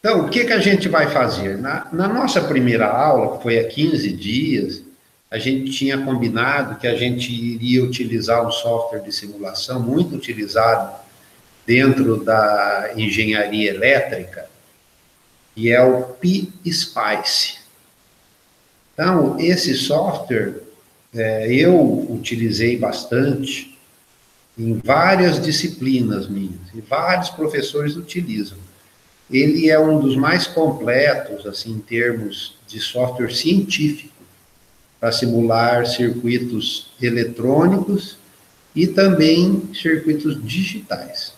Então, o que a gente vai fazer? Na nossa primeira aula, que foi há 15 dias, a gente tinha combinado que a gente iria utilizar um software de simulação muito utilizado dentro da engenharia elétrica, e é o PSpice. Então, esse software eu utilizei bastante em várias disciplinas minhas, e vários professores utilizam. Ele é um dos mais completos, assim, em termos de software científico, para simular circuitos eletrônicos e também circuitos digitais.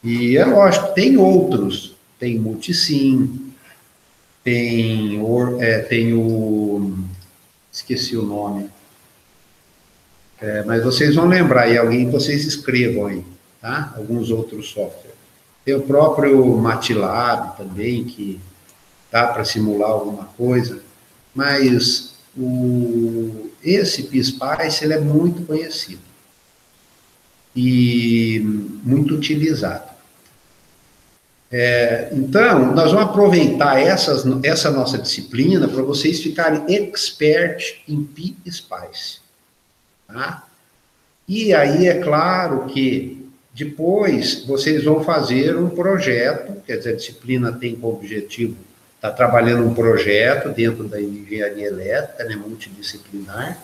E é lógico, tem outros, tem Multisim, tem o... esqueci o nome, mas vocês vão lembrar aí, alguém, vocês escrevam aí, tá? Alguns outros softwares. Tem o próprio MATLAB também, que dá para simular alguma coisa, mas esse PSpice, ele é muito conhecido e muito utilizado. Então, nós vamos aproveitar essa nossa disciplina para vocês ficarem expert em PSpice. Tá? E aí, é claro que depois vocês vão fazer um projeto, quer dizer, a disciplina tem como objetivo estar trabalhando um projeto dentro da engenharia elétrica, né, multidisciplinar,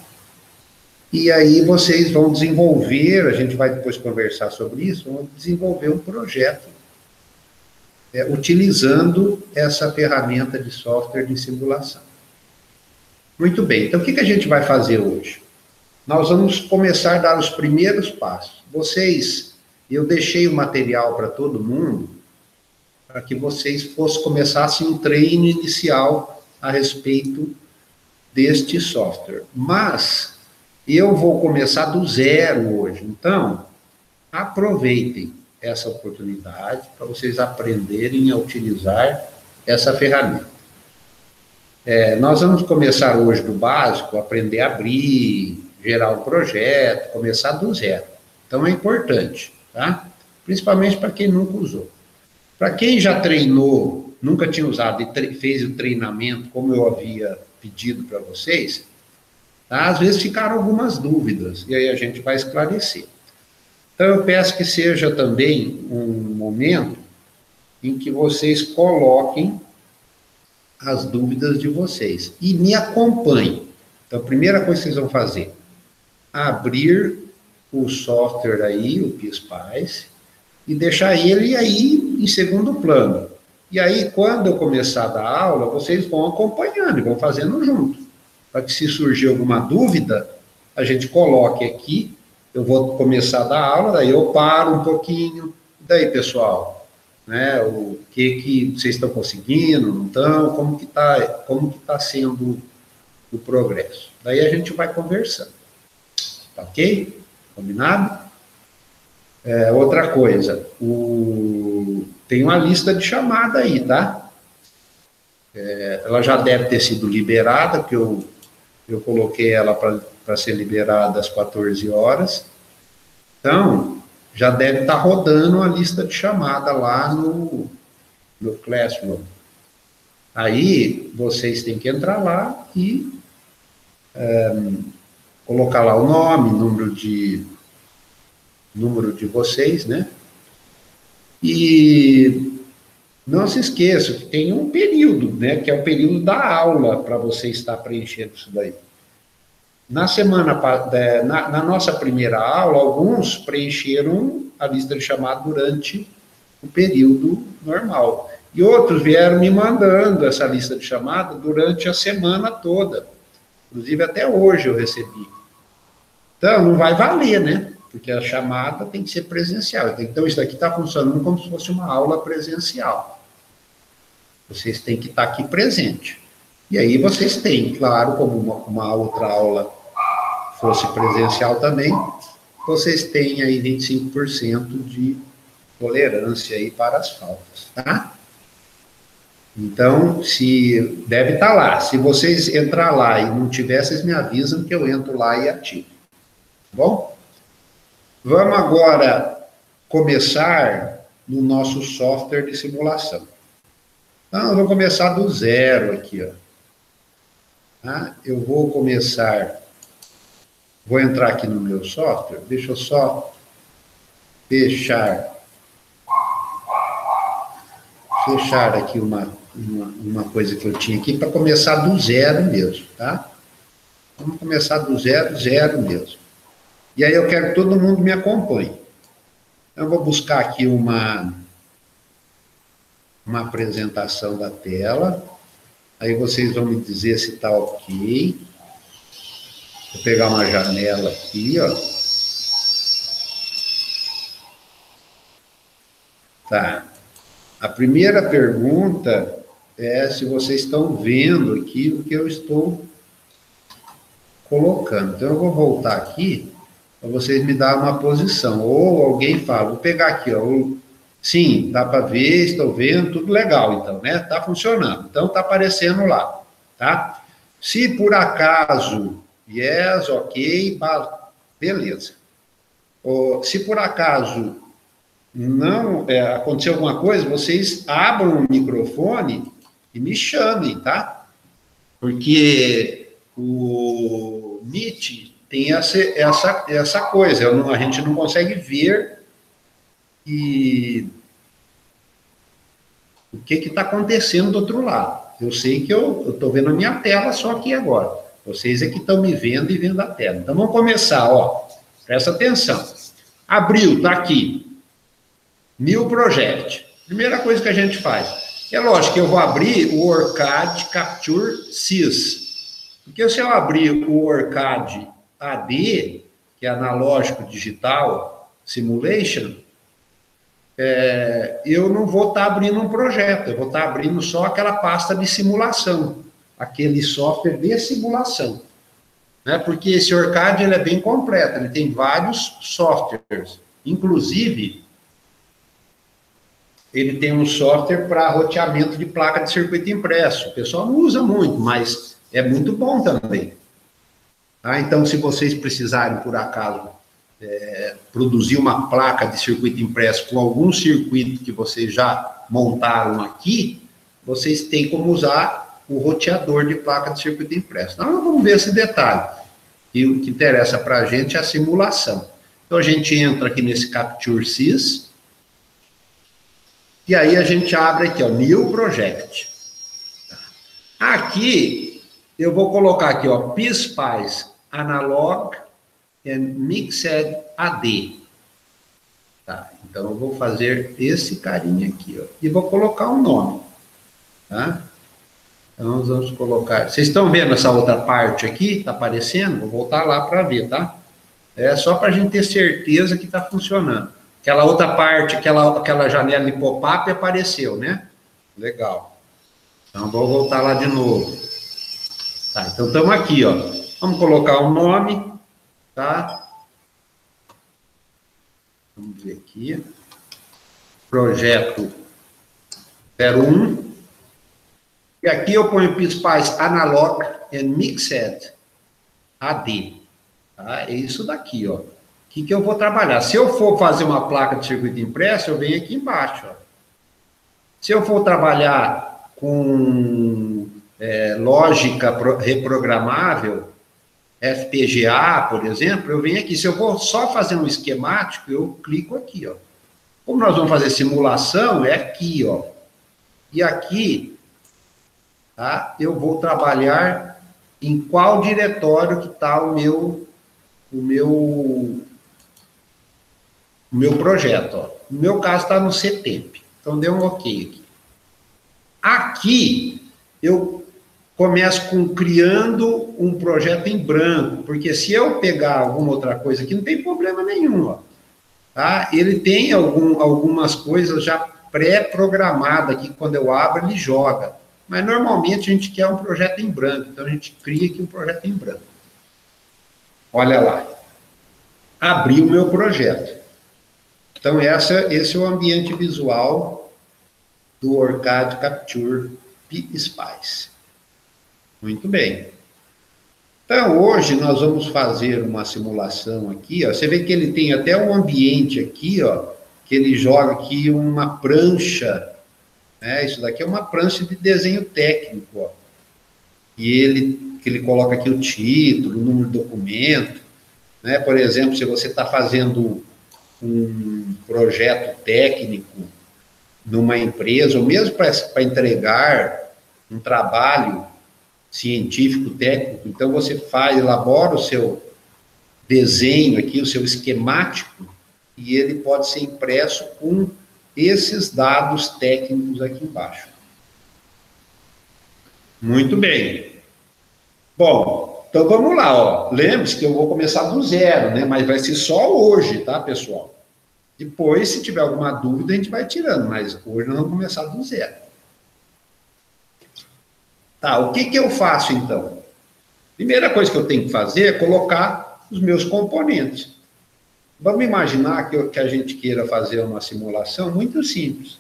e aí vocês vão desenvolver, a gente vai depois conversar sobre isso, vão desenvolver um projeto utilizando essa ferramenta de software de simulação. Muito bem, então o que a gente vai fazer hoje? Nós vamos começar a dar os primeiros passos. Eu deixei o material para todo mundo, para que vocês começassem um treino inicial a respeito deste software. Mas eu vou começar do zero hoje, então aproveitem essa oportunidade para vocês aprenderem a utilizar essa ferramenta. Nós vamos começar hoje do básico, aprender a abrir, gerar um projeto, começar do zero. Então é importante, tá? Principalmente para quem nunca usou. Para quem já treinou, nunca tinha usado e fez o treinamento, como eu havia pedido para vocês, tá? Às vezes ficaram algumas dúvidas, e aí a gente vai esclarecer. Então eu peço que seja também um momento em que vocês coloquem as dúvidas de vocês e me acompanhem. Então a primeira coisa que vocês vão fazer, abrir o software aí, o PSpice, e deixar ele aí em segundo plano. E aí, quando eu começar a dar aula, vocês vão acompanhando e vão fazendo junto. Para que se surgir alguma dúvida, a gente coloque aqui, eu vou começar a dar aula, daí eu paro um pouquinho, daí, pessoal, né, o que vocês estão conseguindo, não estão, como que tá sendo o progresso. Daí a gente vai conversando. Tá ok? Combinado? Outra coisa, tem uma lista de chamada aí, tá? Ela já deve ter sido liberada, porque eu coloquei ela para ser liberada às 14 horas. Então, já deve estar rodando a lista de chamada lá no Classroom. Aí, vocês têm que entrar lá e colocar lá o nome, número de vocês, né? E não se esqueçam que tem um período, né? Que é o período da aula para você estar preenchendo isso daí. Na nossa primeira aula, alguns preencheram a lista de chamada durante o período normal. E outros vieram me mandando essa lista de chamada durante a semana toda. Inclusive, até hoje eu recebi. Então, não vai valer, né? Porque a chamada tem que ser presencial. Então, isso daqui está funcionando como se fosse uma aula presencial. Vocês têm que estar aqui presente. E aí vocês têm, claro, como uma outra aula fosse presencial também, vocês têm aí 25% de tolerância aí para as faltas, tá? Então, deve estar lá. Se vocês entrar lá e não tiver, vocês me avisam que eu entro lá e ativo. Tá bom? Vamos agora começar no nosso software de simulação. Então, eu vou começar do zero aqui, ó. Tá? Eu vou começar, vou entrar aqui no meu software, deixa eu só fechar aqui uma coisa que eu tinha aqui para começar do zero mesmo, tá? Vamos começar do zero, zero mesmo. E aí eu quero que todo mundo me acompanhe. Então, eu vou buscar aqui uma apresentação da tela. Aí vocês vão me dizer se está ok. Vou pegar uma janela aqui, ó. Tá. A primeira pergunta é se vocês estão vendo aqui o que eu estou colocando. Então, eu vou voltar aqui para vocês me darem uma posição. Ou alguém fala, vou pegar aqui, ó. Sim, dá para ver, estou vendo, tudo legal, então, né? Está funcionando. Então, está aparecendo lá, tá? Se por acaso, yes, ok, beleza. Ou, se por acaso não acontecer alguma coisa, vocês abram o microfone e me chamem, tá? Porque o Meet tem essa coisa, a gente não consegue ver e o que está acontecendo do outro lado. Eu sei que eu estou vendo a minha tela só aqui agora. Vocês é que estão me vendo e vendo a tela. Então, vamos começar, ó. Presta atenção. Abriu, está aqui. New Project. Primeira coisa que a gente faz. É lógico que eu vou abrir o OrCAD Capture Sys. Porque se eu abrir o OrCAD AD, que é analógico digital simulation, eu não vou estar abrindo um projeto, eu vou estar abrindo só aquela pasta de simulação, aquele software de simulação. Né? Porque esse OrCAD ele é bem completo, ele tem vários softwares. Inclusive, ele tem um software para roteamento de placa de circuito impresso. O pessoal não usa muito, mas é muito bom também. Tá? Então, se vocês precisarem, por acaso, produzir uma placa de circuito impresso com algum circuito que vocês já montaram aqui, vocês têm como usar o roteador de placa de circuito impresso. Então, vamos ver esse detalhe. E o que interessa para a gente é a simulação. Então, a gente entra aqui nesse Capture Sys, e aí a gente abre aqui, ó, New Project. Aqui, eu vou colocar aqui, ó, PSpice Analog and Mixed AD. Tá, então eu vou fazer esse carinha aqui, ó, e vou colocar um nome, tá? Então nós vamos colocar, vocês estão vendo essa outra parte aqui, tá aparecendo? Vou voltar lá para ver, tá? É só para a gente ter certeza que está funcionando. Aquela outra parte, aquela janela de pop-up apareceu, né? Legal. Então vou voltar lá de novo. Tá, então estamos aqui, ó. Vamos colocar um nome, tá? Vamos ver aqui. Projeto 01. E aqui eu ponho PSpice Analog and Mixed AD. Tá? É isso daqui, ó. O que eu vou trabalhar? Se eu for fazer uma placa de circuito impresso, eu venho aqui embaixo, ó. Se eu for trabalhar com lógica reprogramável, FPGA, por exemplo, eu venho aqui. Se eu vou só fazer um esquemático, eu clico aqui, ó. Como nós vamos fazer simulação, é aqui, ó. E aqui, tá? Eu vou trabalhar em qual diretório que está o meu projeto, ó. No meu caso, está no CTEMP. Então, deu um OK aqui. Aqui, eu começo criando um projeto em branco, porque se eu pegar alguma outra coisa aqui, não tem problema nenhum, ó. Tá? Ele tem algumas coisas já pré-programadas aqui, quando eu abro, ele joga. Mas, normalmente, a gente quer um projeto em branco, então a gente cria aqui um projeto em branco. Olha lá. Abri o meu projeto. Então, esse é o ambiente visual do OrCAD Capture PSpice. Muito bem. Então, hoje nós vamos fazer uma simulação aqui, ó. Você vê que ele tem até um ambiente aqui, ó, que ele joga aqui uma prancha né? Isso daqui é uma prancha de desenho técnico, ó. Que ele coloca aqui o título, o número do documento, né? Por exemplo, se você está fazendo um projeto técnico numa empresa, ou mesmo para entregar um trabalho científico, técnico, então você elabora o seu desenho aqui, o seu esquemático, e ele pode ser impresso com esses dados técnicos aqui embaixo. Muito bem. Bom, então vamos lá, ó. Lembre-se que eu vou começar do zero, né? Mas vai ser só hoje, tá, pessoal? Depois, se tiver alguma dúvida, a gente vai tirando, mas hoje nós vamos começar do zero. Tá, o que eu faço, então? Primeira coisa que eu tenho que fazer é colocar os meus componentes. Vamos imaginar que a gente queira fazer uma simulação muito simples.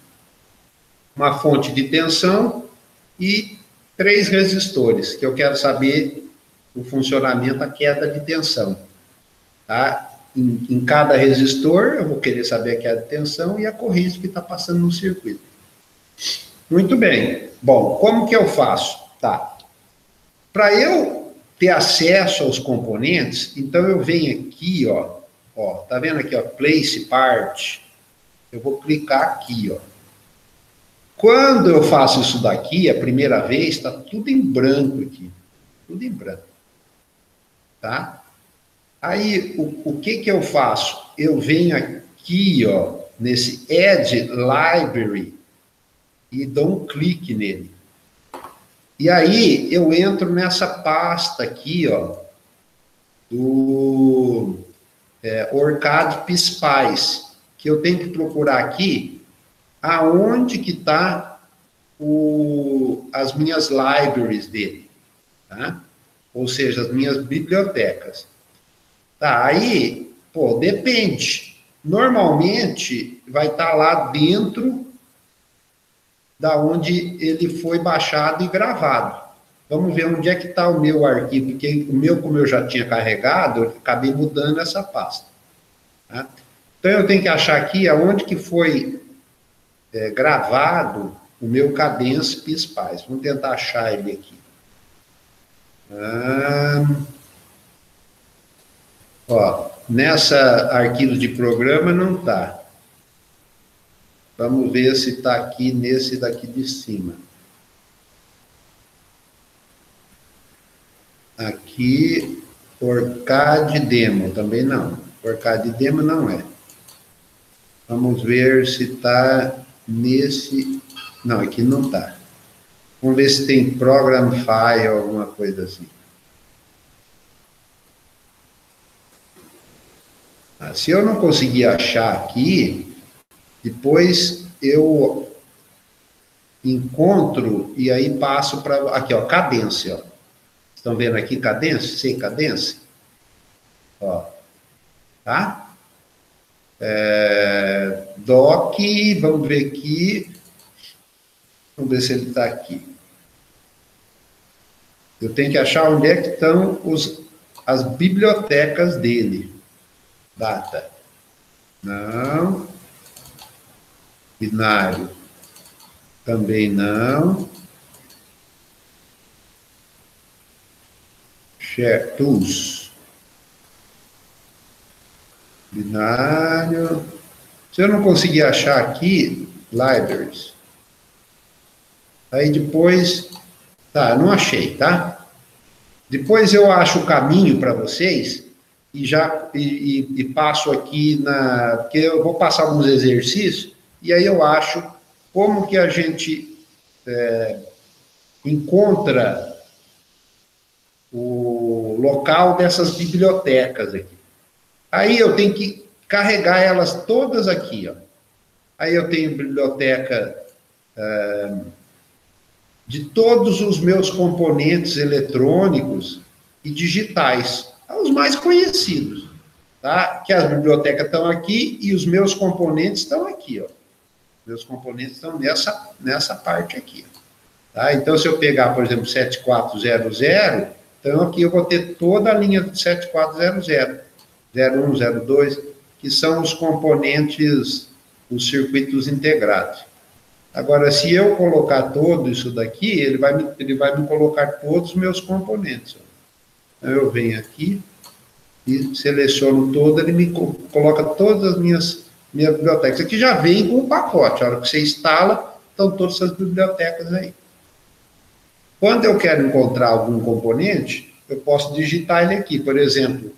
Uma fonte de tensão e 3 resistores, que eu quero saber o funcionamento, a queda de tensão. Tá? Em cada resistor, eu vou querer saber a queda de tensão e a corrente que está passando no circuito. Muito bem. Bom, como que eu faço? Tá. Para eu ter acesso aos componentes, então eu venho aqui, ó, tá vendo aqui, ó, Place Part? Eu vou clicar aqui, ó. Quando eu faço isso daqui, a primeira vez, está tudo em branco aqui. Tudo em branco. Tá? Aí, o que eu faço? Eu venho aqui, ó, nesse Add Library e dou um clique nele. E aí, eu entro nessa pasta aqui, ó, do OrCAD PSpice, que eu tenho que procurar aqui aonde que está as minhas libraries dele, tá? Ou seja, as minhas bibliotecas. Tá, aí, pô, depende. Normalmente, vai estar lá dentro da onde ele foi baixado e gravado. Vamos ver onde é que está o meu arquivo, porque o meu, como eu já tinha carregado, eu acabei mudando essa pasta. Tá? Então, eu tenho que achar aqui aonde que foi gravado o meu Cadence PSpice. Vamos tentar achar ele aqui. Ó, nessa arquivo de programa não está. Vamos ver se está aqui nesse daqui de cima. Aqui, OrCAD Demo, também não. OrCAD Demo não é. Vamos ver se está nesse... Não, aqui não está. Vamos ver se tem Program File, alguma coisa assim. Se eu não conseguir achar aqui, depois eu encontro e aí passo para... Aqui, ó, Cadence, ó. Estão vendo aqui Cadence? Sem Cadence? Ó. Tá? Doc, vamos ver aqui. Vamos ver se ele está aqui. Eu tenho que achar onde é que estão as bibliotecas dele. Data. Não. Binário. Também não. Share Tools. Binário. Se eu não conseguir achar aqui, Libraries. Aí depois... Tá, não achei, tá? Depois eu acho o caminho para vocês e passo aqui porque eu vou passar alguns exercícios e aí eu acho como que a gente encontra o local dessas bibliotecas aqui. Aí eu tenho que carregar elas todas aqui, ó. Aí eu tenho biblioteca de todos os meus componentes eletrônicos e digitais, os mais conhecidos, tá? Que as bibliotecas estão aqui e os meus componentes estão aqui, ó. Meus componentes estão nessa parte aqui, tá? Então, se eu pegar, por exemplo, 7400, então aqui eu vou ter toda a linha de 7400, 01, 02, que são os componentes, os circuitos integrados. Agora, se eu colocar todo isso daqui, ele vai me colocar todos os meus componentes. Então, eu venho aqui e seleciono todo, ele me coloca todas as minhas bibliotecas. Aqui já vem com o pacote, a hora que você instala, estão todas essas bibliotecas aí. Quando eu quero encontrar algum componente, eu posso digitar ele aqui, por exemplo,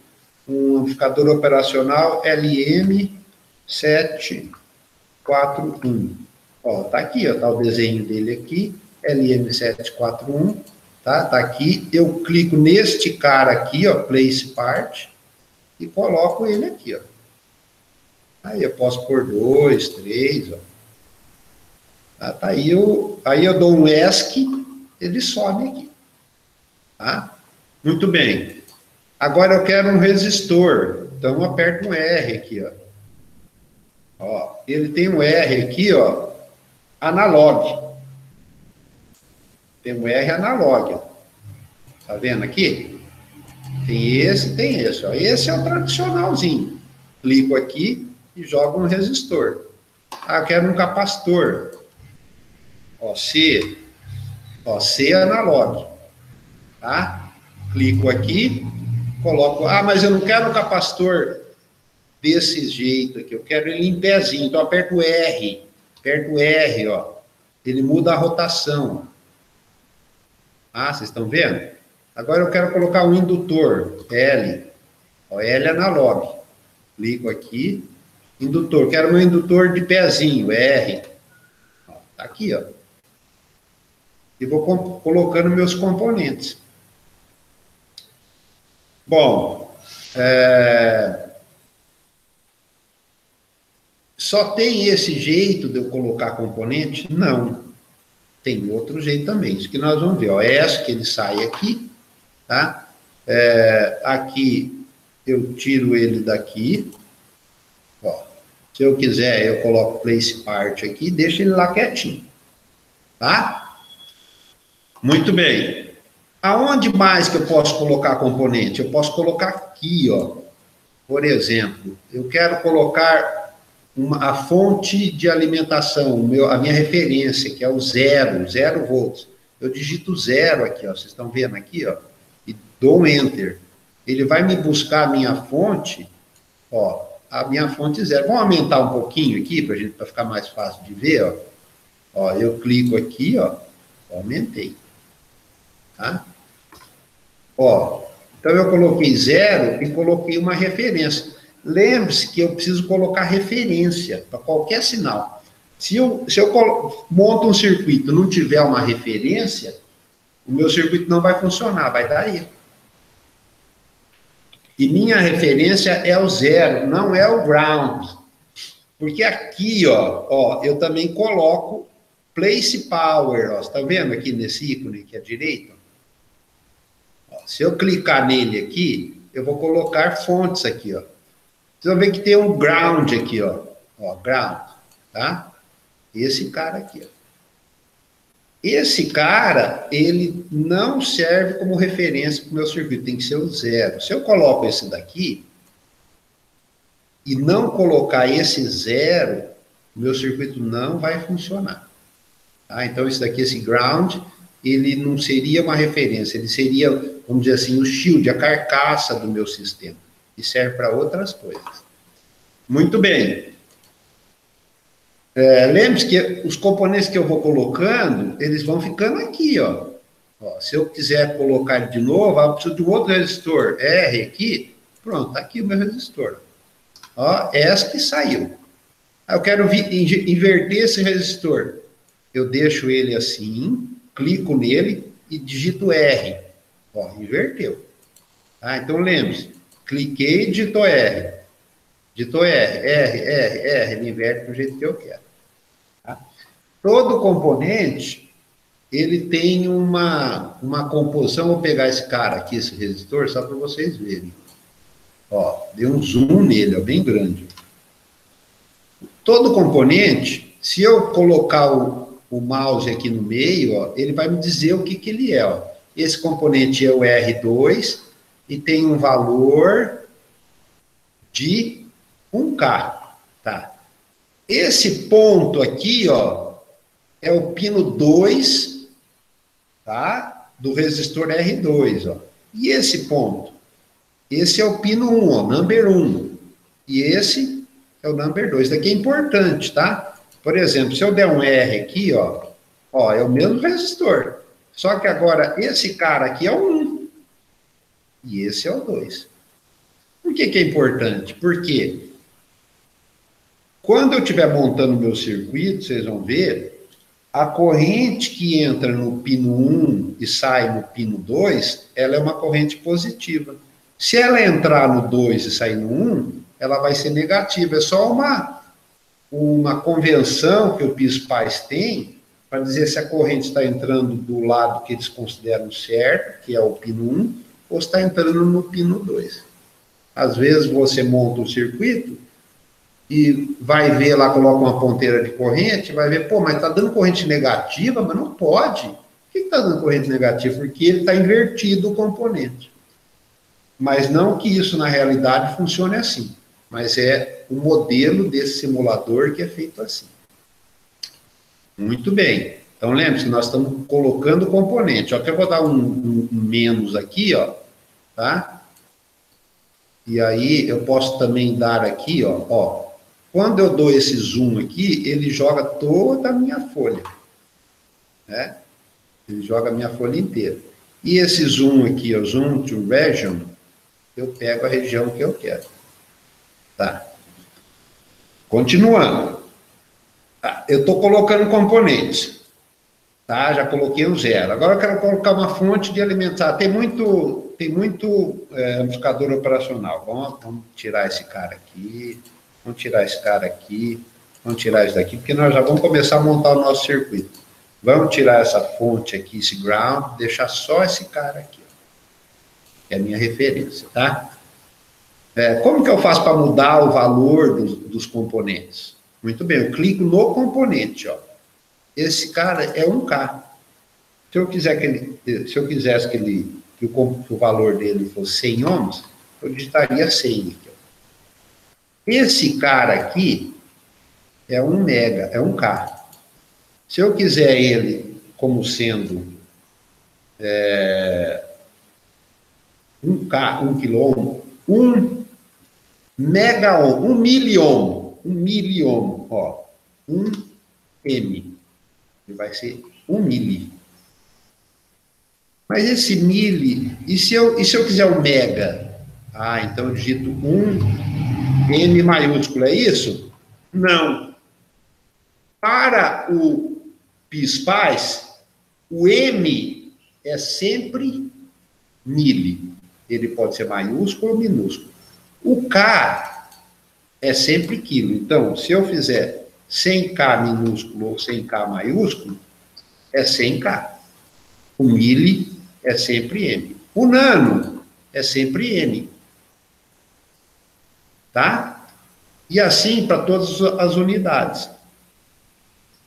um amplificador operacional LM741. Ó, tá aqui, ó, tá o desenho dele aqui, LM741, tá aqui. Eu clico neste cara aqui, ó, Place Part, e coloco ele aqui, ó. Aí eu posso pôr 2, 3, ó. Tá aí eu dou um ESC, ele sobe aqui, tá? Muito bem. Agora eu quero um resistor, então eu aperto um R aqui, ó. Ó, ele tem um R aqui, ó, analog. Tem um R analog, ó. Tá vendo aqui? Tem esse, ó. Esse é o tradicionalzinho. Clico aqui e jogo um resistor. Ah, eu quero um capacitor. Ó, C analog. Tá? Clico aqui, coloco... Ah, mas eu não quero um capacitor desse jeito aqui. Eu quero ele em pezinho. Então, aperto o R. Aperto o R, ó. Ele muda a rotação. Ah, vocês estão vendo? Agora eu quero colocar um indutor. L. Ó, L analog. Clico aqui. Indutor. Quero meu indutor de pezinho. R. Ó, tá aqui, ó. E vou colocando meus componentes. Bom, só tem esse jeito de eu colocar componente? Não. Tem outro jeito também. Isso que nós vamos ver. Ó, esse que ele sai aqui, tá? Aqui eu tiro ele daqui. Ó, se eu quiser, eu coloco Place Part aqui e deixo ele lá quietinho. Tá? Muito bem. Aonde mais que eu posso colocar componente? Eu posso colocar aqui, ó. Por exemplo, eu quero colocar a fonte de alimentação, a minha referência, que é o 0 volts. Eu digito 0 aqui, ó. Vocês estão vendo aqui, ó. E dou um Enter. Ele vai me buscar a minha fonte, ó. A minha fonte 0. Vamos aumentar um pouquinho aqui, para ficar mais fácil de ver, ó. Ó, eu clico aqui, ó. Aumentei. Tá? Ó, então eu coloquei 0 e coloquei uma referência. Lembre-se que eu preciso colocar referência para qualquer sinal. Se eu monto um circuito e não tiver uma referência, o meu circuito não vai funcionar, vai dar erro. E minha referência é o 0, não é o ground. Porque aqui, ó, eu também coloco Place Power, ó. Você está vendo aqui nesse ícone aqui à direita? Ó, se eu clicar nele aqui, eu vou colocar fontes aqui, ó. Vocês vão ver que tem um ground aqui, ó. Ó, ground, tá? Esse cara aqui, ó. Esse cara, ele não serve como referência para o meu circuito, tem que ser o 0. Se eu coloco esse daqui e não colocar esse 0, o meu circuito não vai funcionar. Tá? Então, esse daqui, esse ground, ele não seria uma referência, ele seria, vamos dizer assim, o shield, a carcaça do meu sistema, e serve para outras coisas. Muito bem. Lembre-se que os componentes que eu vou colocando, eles vão ficando aqui, ó. Se eu quiser colocar ele de novo, eu preciso de um outro resistor, R aqui, pronto, tá aqui o meu resistor. Ó, esse que saiu. Eu quero inverter esse resistor. Eu deixo ele assim, clico nele e digito R. Ó, inverteu. Tá? Então, lembre-se, cliquei e digitou R. Digitou R, ele inverte do jeito que eu quero. Tá? Todo componente, ele tem uma composição. Vou pegar esse cara aqui, esse resistor, só para vocês verem. Ó, dei um zoom nele, ó, bem grande. Todo componente, se eu colocar o mouse aqui no meio, ó, ele vai me dizer o que ele é. Ó. Esse componente é o R2 e tem um valor de 1K. Tá? Esse ponto aqui, ó, é o pino 2, tá? Do resistor R2, ó. E esse ponto? Esse é o pino 1, ó, number 1. E esse é o number 2. Isso daqui é importante, tá? Por exemplo, se eu der um R aqui, ó, é o mesmo resistor. Só que agora, esse cara aqui é o 1. E esse é o 2. Por que que é importante? Porque quando eu estiver montando meu circuito, vocês vão ver, a corrente que entra no pino 1 e sai no pino 2, ela é uma corrente positiva. Se ela entrar no 2 e sair no 1, ela vai ser negativa. É só uma convenção que o PIS-PAS tem para dizer se a corrente está entrando do lado que eles consideram certo, que é o pino 1, ou está entrando no pino 2. Às vezes você monta um circuito e vai ver lá, coloca uma ponteira de corrente, vai ver, pô, mas está dando corrente negativa, mas não pode. Por que está dando corrente negativa? Porque ele está invertido o componente. Mas não que isso, na realidade, funcione assim. Mas é o modelo desse simulador que é feito assim. Muito bem. Então, lembre-se, nós estamos colocando componente. Ó, eu vou dar um menos aqui, ó, tá? E aí, eu posso também dar aqui, ó. Quando eu dou esse zoom aqui, ele joga toda a minha folha. Né? Ele joga a minha folha inteira. E esse zoom aqui, ó, zoom to region, eu pego a região que eu quero. Tá. Continuando. Eu estou colocando componentes. Tá? Já coloquei um 0. Agora eu quero colocar uma fonte de alimentação. Tem muito amplificador operacional. Vamos tirar esse cara aqui. Vamos tirar esse cara aqui. Vamos tirar esse daqui, porque nós já vamos começar a montar o nosso circuito. Vamos tirar essa fonte aqui, esse ground, deixar só esse cara aqui. Que é a minha referência, tá? Como que eu faço para mudar o valor dos componentes? Muito bem, eu clico no componente, ó. Esse cara é 1K. Se eu quisesse que o valor dele fosse 100 ohms, eu digitaria 100 aqui, ó. Esse cara aqui é 1 mega, é 1K. Se eu quiser ele como sendo 1K, 1 quilômetro, 1 mega ohm, 1 miliohm, ó, 1 M. Ele vai ser 1 mili. Mas esse mili, e se eu quiser um mega? Ah, então eu digito 1 M maiúsculo, é isso? Não. Para o PIS-PAS, o M é sempre mili. Ele pode ser maiúsculo ou minúsculo. O K é sempre quilo. Então, se eu fizer 100K minúsculo ou 100K maiúsculo, é 100K. O mili é sempre M. O nano é sempre N. Tá? E assim para todas as unidades.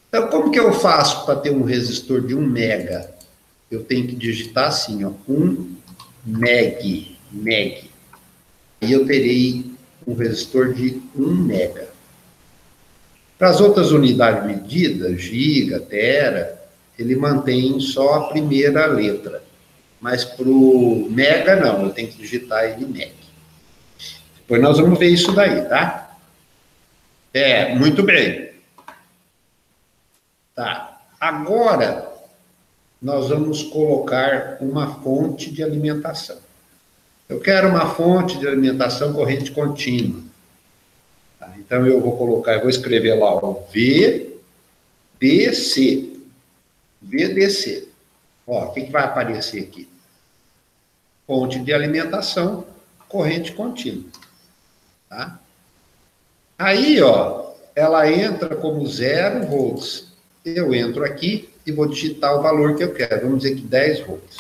Então, como que eu faço para ter um resistor de 1 mega? Eu tenho que digitar assim, ó, 1 meg. E eu terei um resistor de 1 mega. Para as outras unidades medidas, giga, tera, ele mantém só a primeira letra. Mas para o mega, não, eu tenho que digitar ele meg. Depois nós vamos ver isso daí, tá? Muito bem. Tá. Agora, nós vamos colocar uma fonte de alimentação. Eu quero uma fonte de alimentação corrente contínua. Tá? Então, eu vou escrever lá o VDC. VDC. Ó, o que vai aparecer aqui? Fonte de alimentação corrente contínua. Tá? Aí, ó, ela entra como 0 volts. Eu entro aqui e vou digitar o valor que eu quero. Vamos dizer que 10 volts.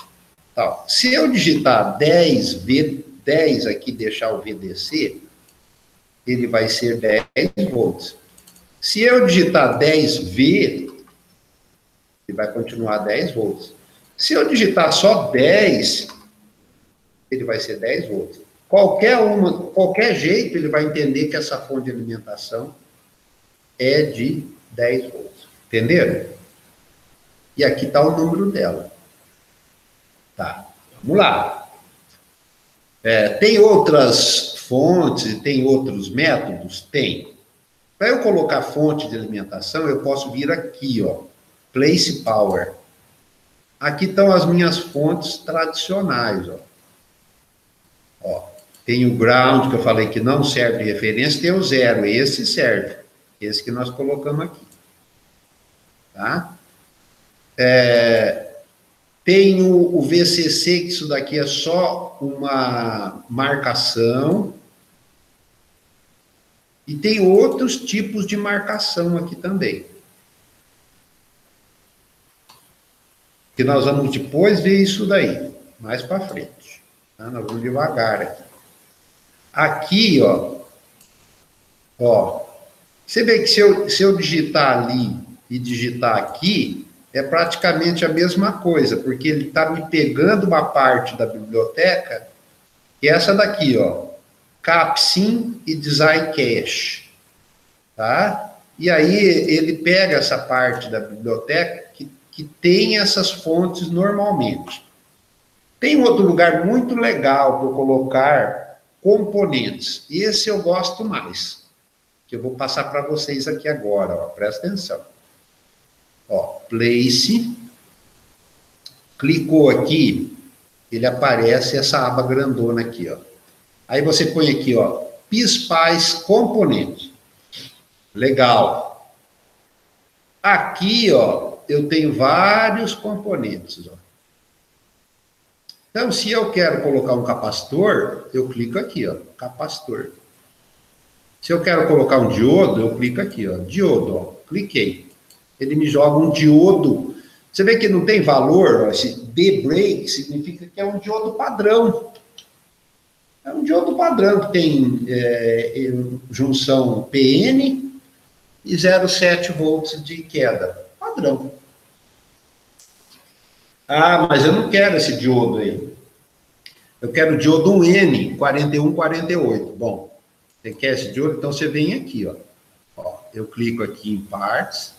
Tá. Se eu digitar 10 aqui, deixar o VDC, ele vai ser 10 volts. Se eu digitar 10V, ele vai continuar 10 volts. Se eu digitar só 10, ele vai ser 10 volts. Qualquer jeito, ele vai entender que essa fonte de alimentação é de 10 volts. Entenderam? E aqui está o número dela. Tá, vamos lá. Tem outras fontes, tem outros métodos? Tem. Para eu colocar fonte de alimentação, eu posso vir aqui, ó, Place Power. Aqui estão as minhas fontes tradicionais, ó. Ó, tem o ground, que eu falei que não serve de referência, tem o zero, esse serve. Esse que nós colocamos aqui. Tá? Tem o VCC, que isso daqui é só uma marcação. E tem outros tipos de marcação aqui também. Que nós vamos depois ver isso daí, mais para frente. Tá? Nós vamos devagar aqui. Aqui, ó, você vê que se eu digitar ali e digitar aqui, é praticamente a mesma coisa, porque ele está me pegando uma parte da biblioteca, que é essa daqui, ó, Capsim e Design Cache, tá? E aí ele pega essa parte da biblioteca que tem essas fontes normalmente. Tem outro lugar muito legal para eu colocar componentes. Esse eu gosto mais, que eu vou passar para vocês aqui agora, ó, presta atenção. Ó, Place, clicou aqui, ele aparece essa aba grandona aqui, ó. Aí você põe aqui, ó, PSPICE Componente. Legal. Aqui, ó, eu tenho vários componentes, ó. Então, se eu quero colocar um capacitor, eu clico aqui, ó, capacitor. Se eu quero colocar um diodo, eu clico aqui, ó, diodo, ó, cliquei. Ele me joga um diodo. Você vê que não tem valor, ó, esse D-break significa que é um diodo padrão. É um diodo padrão que tem junção PN e 0,7 volts de queda. Padrão. Ah, mas eu não quero esse diodo aí. Eu quero o diodo N, 4148. Bom, você quer esse diodo? Então você vem aqui, ó. Eu clico aqui em Parts.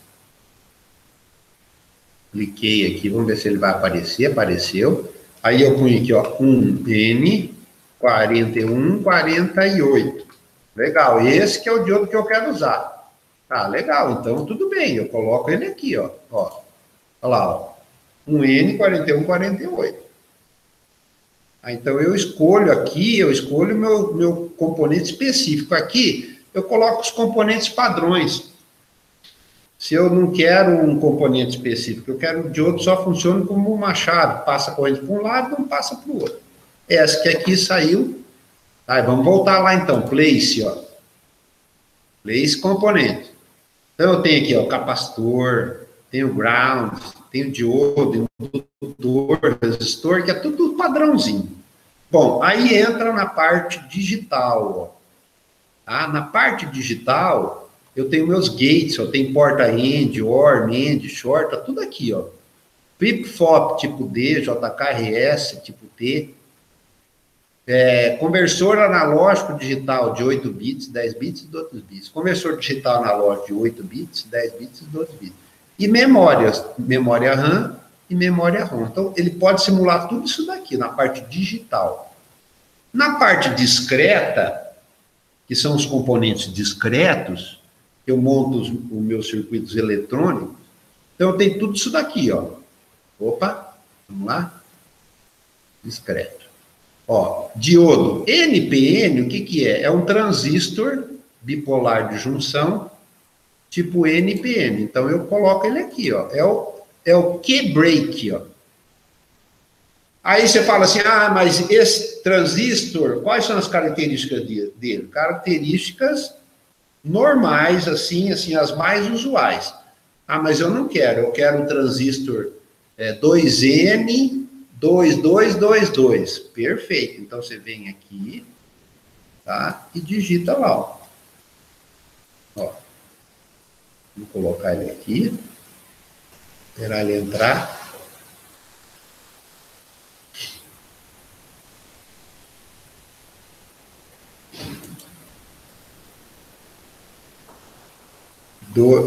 Cliquei aqui, vamos ver se ele vai aparecer. Apareceu. Aí eu ponho aqui, ó, um N 4148. Legal, esse que é o diodo que eu quero usar. Ah, legal, então tudo bem, eu coloco ele aqui, ó. Olha lá, ó. Um N 4148. Então eu escolho aqui, eu escolho meu componente específico. Aqui eu coloco os componentes padrões. Se eu não quero um componente específico, eu quero o diodo só funciona como uma chave, passa corrente para um lado, não passa para o outro. Essa que aqui saiu. Aí, vamos voltar lá então, place, ó. Place componente. Então eu tenho aqui, ó, capacitor, tenho ground, tenho diodo, indutor, resistor, que é tudo padrãozinho. Bom, aí entra na parte digital, ó. Tá? Na parte digital, eu tenho meus gates, eu tenho porta end, OR, NAND, short, tá tudo aqui, ó. Flip-flop tipo D, JKRS tipo T. Conversor analógico digital de 8 bits, 10 bits e 12 bits. Conversor digital analógico de 8 bits, 10 bits e 12 bits. E memórias, memória RAM e memória ROM. Então, ele pode simular tudo isso daqui, na parte digital. Na parte discreta, que são os componentes discretos, eu monto os meus circuitos eletrônicos, então eu tenho tudo isso daqui, ó. Opa, vamos lá. Discreto. Ó, diodo NPN, o que que é? É um transistor bipolar de junção, tipo NPN. Então, eu coloco ele aqui, ó. É o Key-break, ó. Aí você fala assim, ah, mas esse transistor, quais são as características dele? Características normais, assim, as mais usuais. Ah, mas eu não quero, eu quero um transistor 2N2222. Perfeito. Então você vem aqui, tá? E digita lá, ó. Vou colocar ele aqui. Esperar ele entrar.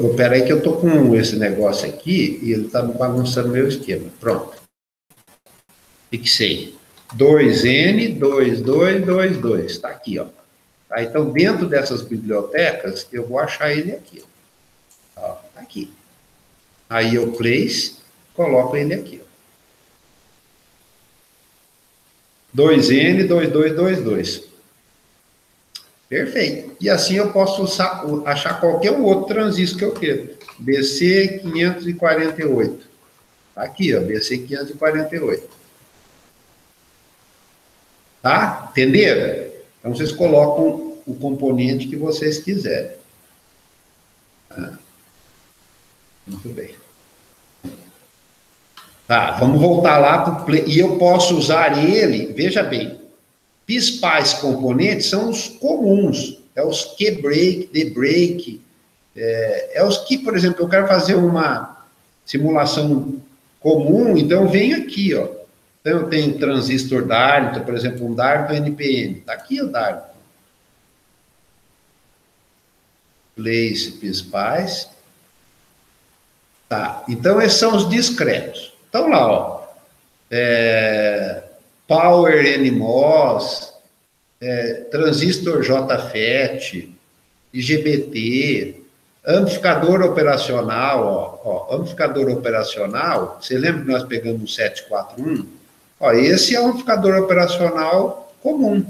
Espera aí que eu estou com esse negócio aqui e ele está bagunçando meu esquema. Pronto. Fixei. 2N, 2222. Está aqui, ó. Tá, então, dentro dessas bibliotecas, eu vou achar ele aqui. Ó, tá aqui. Aí eu place, coloco ele aqui. Ó. 2N, 2222. Perfeito. E assim eu posso achar qualquer outro transistor que eu queira. BC 548. Tá aqui, ó, BC 548. Tá? Entenderam? Então, vocês colocam o componente que vocês quiserem. Tá? Muito bem. Tá, vamos voltar lá para o play. E eu posso usar ele, veja bem, principais componentes são os comuns, é os Q-break, D-break, é os que, por exemplo, eu quero fazer uma simulação comum, então eu venho aqui, ó. Então eu tenho transistor Darlington, por exemplo, um Darlington NPN, tá aqui o Darlington. Place principais. Tá, então esses são os discretos. Então lá, ó, Power NMOS, transistor JFET, IGBT, amplificador operacional, ó, amplificador operacional, você lembra que nós pegamos o 741? Ó, esse é um amplificador operacional comum,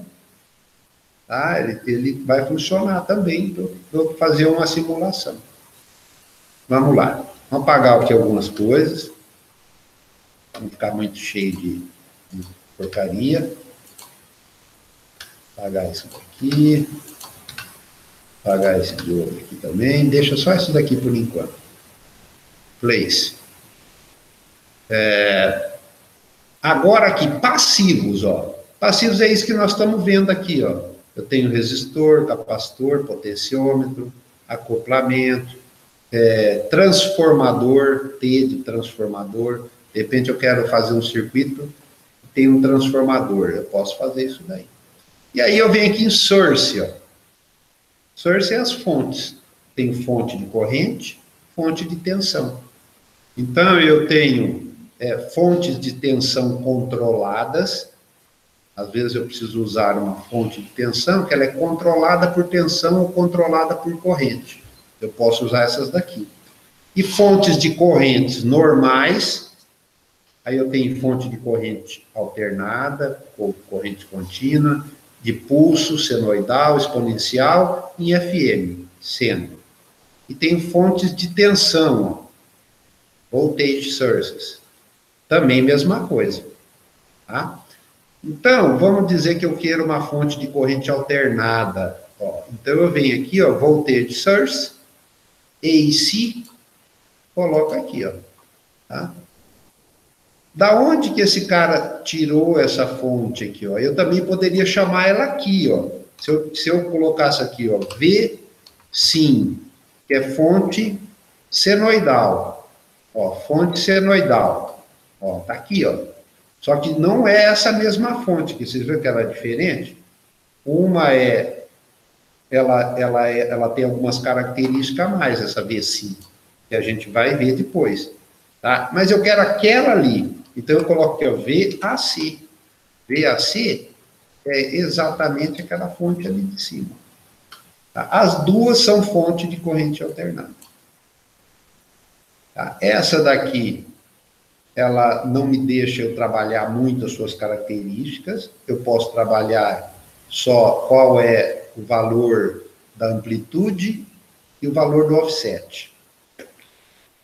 tá? Ele vai funcionar também para fazer uma simulação. Vamos lá, vamos apagar aqui algumas coisas, para não ficar muito cheio de porcaria. Apagar isso daqui. Apagar esse de outro aqui também. Deixa só isso daqui por enquanto. Place. Agora aqui, passivos, ó. Passivos é isso que nós estamos vendo aqui, ó. Eu tenho resistor, capacitor, potenciômetro, acoplamento, transformador, T de transformador. De repente eu quero fazer um circuito, tem um transformador, eu posso fazer isso daí. E aí eu venho aqui em Source, ó. Source é as fontes. Tem fonte de corrente, fonte de tensão. Então eu tenho fontes de tensão controladas. Às vezes eu preciso usar uma fonte de tensão que ela é controlada por tensão ou controlada por corrente. Eu posso usar essas daqui. E fontes de correntes normais. Aí eu tenho fonte de corrente alternada, ou corrente contínua, de pulso, senoidal, exponencial e FM, seno. E tem fontes de tensão, ó, voltage sources. Também mesma coisa. Tá? Então, vamos dizer que eu quero uma fonte de corrente alternada. Ó. Então, eu venho aqui, ó, voltage source, AC, coloco aqui, ó. Tá? Da onde que esse cara tirou essa fonte aqui, ó? Eu também poderia chamar ela aqui, ó. Se eu colocasse aqui, ó, V sim, que é fonte senoidal. Ó, fonte senoidal. Ó, tá aqui, ó. Só que não é essa mesma fonte, que vocês viram que ela é diferente. Uma ela tem algumas características a mais, essa V sim, que a gente vai ver depois, tá? Mas eu quero aquela ali. Então, eu coloco aqui, ó, VAC. VAC é exatamente aquela fonte ali de cima. Tá? As duas são fonte de corrente alternada. Tá? Essa daqui, ela não me deixa eu trabalhar muito as suas características. Eu posso trabalhar só qual é o valor da amplitude e o valor do offset.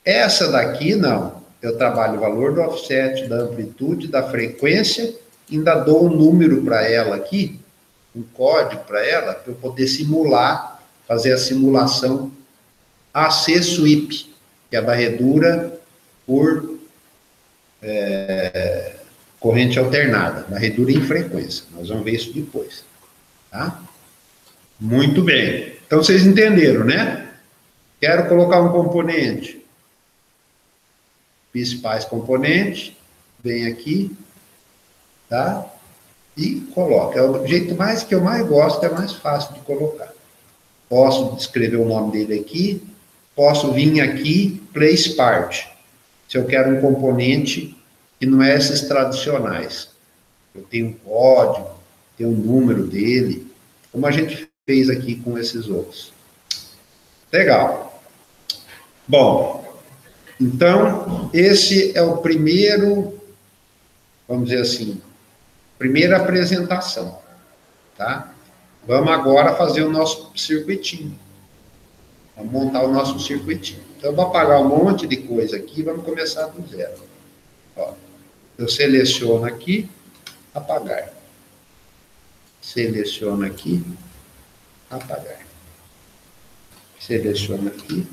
Essa daqui, não. Eu trabalho o valor do offset, da amplitude, da frequência, ainda dou um número para ela aqui, um código para ela, para eu poder simular, fazer a simulação AC sweep, que é a varredura por corrente alternada, varredura em frequência. Nós vamos ver isso depois. Tá? Muito bem. Então, vocês entenderam, né? Quero colocar um componente. Principais componentes, vem aqui, tá? E coloca. É o jeito que eu mais gosto, é mais fácil de colocar. Posso escrever o nome dele aqui, posso vir aqui, place part, se eu quero um componente que não é esses tradicionais. Eu tenho um código, tenho um número dele, como a gente fez aqui com esses outros. Legal. Bom, então, esse é o primeiro, vamos dizer assim, primeira apresentação, tá? Vamos agora fazer o nosso circuitinho. Vamos montar o nosso circuitinho. Então, eu vou apagar um monte de coisa aqui e vamos começar do zero. Ó, eu seleciono aqui, apagar. Seleciono aqui, apagar. Seleciono aqui.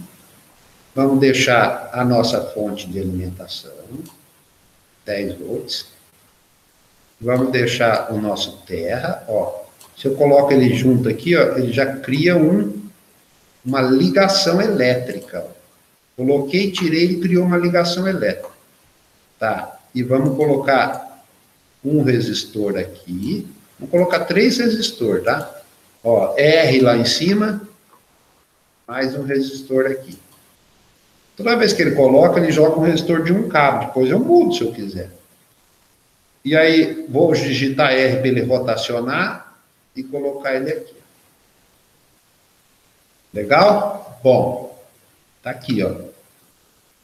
Vamos deixar a nossa fonte de alimentação, 10 volts. Vamos deixar o nosso terra, ó. Se eu coloco ele junto aqui, ó, ele já cria uma ligação elétrica. Ó. Coloquei, tirei, ele criou uma ligação elétrica. Tá, e vamos colocar um resistor aqui. Vamos colocar 3 resistores, tá? Ó, R lá em cima, mais um resistor aqui. Toda vez que ele coloca, ele joga um resistor de um cabo. Depois eu mudo, se eu quiser. E aí, vou digitar R para ele rotacionar e colocar ele aqui. Legal? Bom, tá aqui, ó.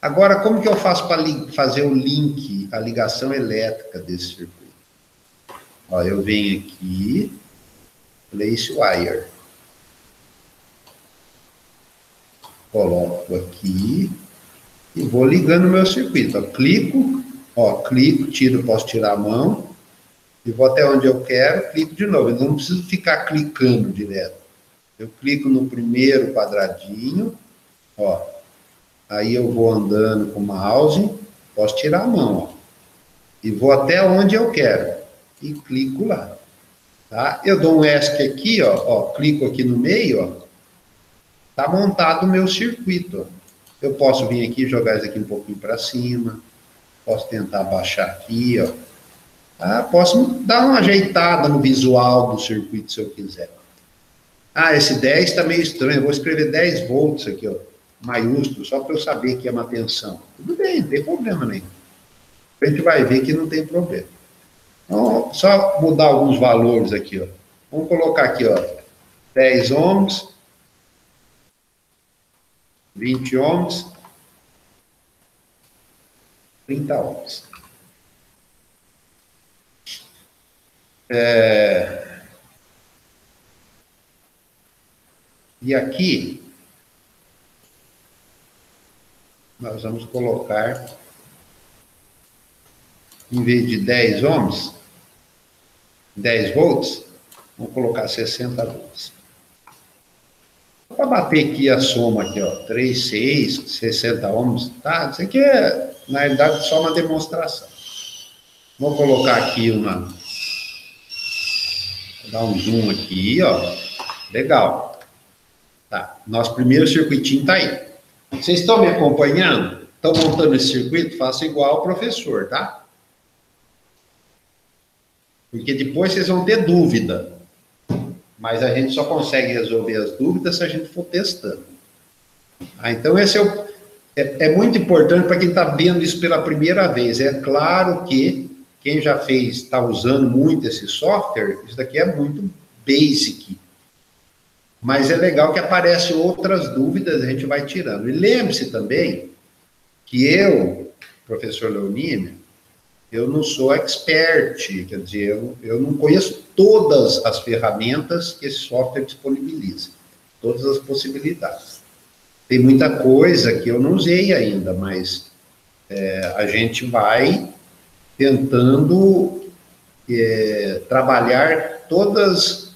Agora, como que eu faço para fazer o link, a ligação elétrica desse circuito? Ó, eu venho aqui, place wire. Coloco aqui e vou ligando o meu circuito. Ó, clico, tiro, posso tirar a mão, e vou até onde eu quero, clico de novo. Eu não preciso ficar clicando direto. Eu clico no primeiro quadradinho, ó, aí eu vou andando com o mouse, posso tirar a mão, ó, e vou até onde eu quero, e clico lá, tá? Eu dou um ESC aqui, ó, clico aqui no meio, ó, tá montado o meu circuito, ó. Eu posso vir aqui e jogar isso aqui um pouquinho para cima, posso tentar baixar aqui, ó. Ah, posso dar uma ajeitada no visual do circuito se eu quiser. Ah, esse 10 está meio estranho, eu vou escrever 10 volts aqui, ó, maiúsculo, só para eu saber que é uma tensão. Tudo bem, não tem problema nenhum. A gente vai ver que não tem problema. Então, só mudar alguns valores aqui, ó. Vamos colocar aqui, ó, 10 ohms, 20 ohms, 30 ohms. E aqui, nós vamos colocar, em vez de 10 ohms, 10 volts, vamos colocar 60 volts. Para bater aqui a soma, aqui, ó, 3, 6, 60 ohms, tá? Isso aqui é, na realidade, só uma demonstração. Vou colocar aqui vou dar um zoom aqui, ó. Legal. Tá, nosso primeiro circuitinho está aí. Vocês estão me acompanhando? Estão montando esse circuito? Faça igual ao professor, tá? Porque depois vocês vão ter dúvida. Mas a gente só consegue resolver as dúvidas se a gente for testando. Ah, então, esse é muito importante para quem está vendo isso pela primeira vez. É claro que quem já fez, está usando muito esse software, isso daqui é muito basic. Mas é legal que aparecem outras dúvidas, a gente vai tirando. E lembre-se também que eu, professor Leonímio, eu não sou expert, quer dizer, eu não conheço todas as ferramentas que esse software disponibiliza, todas as possibilidades. Tem muita coisa que eu não usei ainda, mas a gente vai tentando trabalhar todas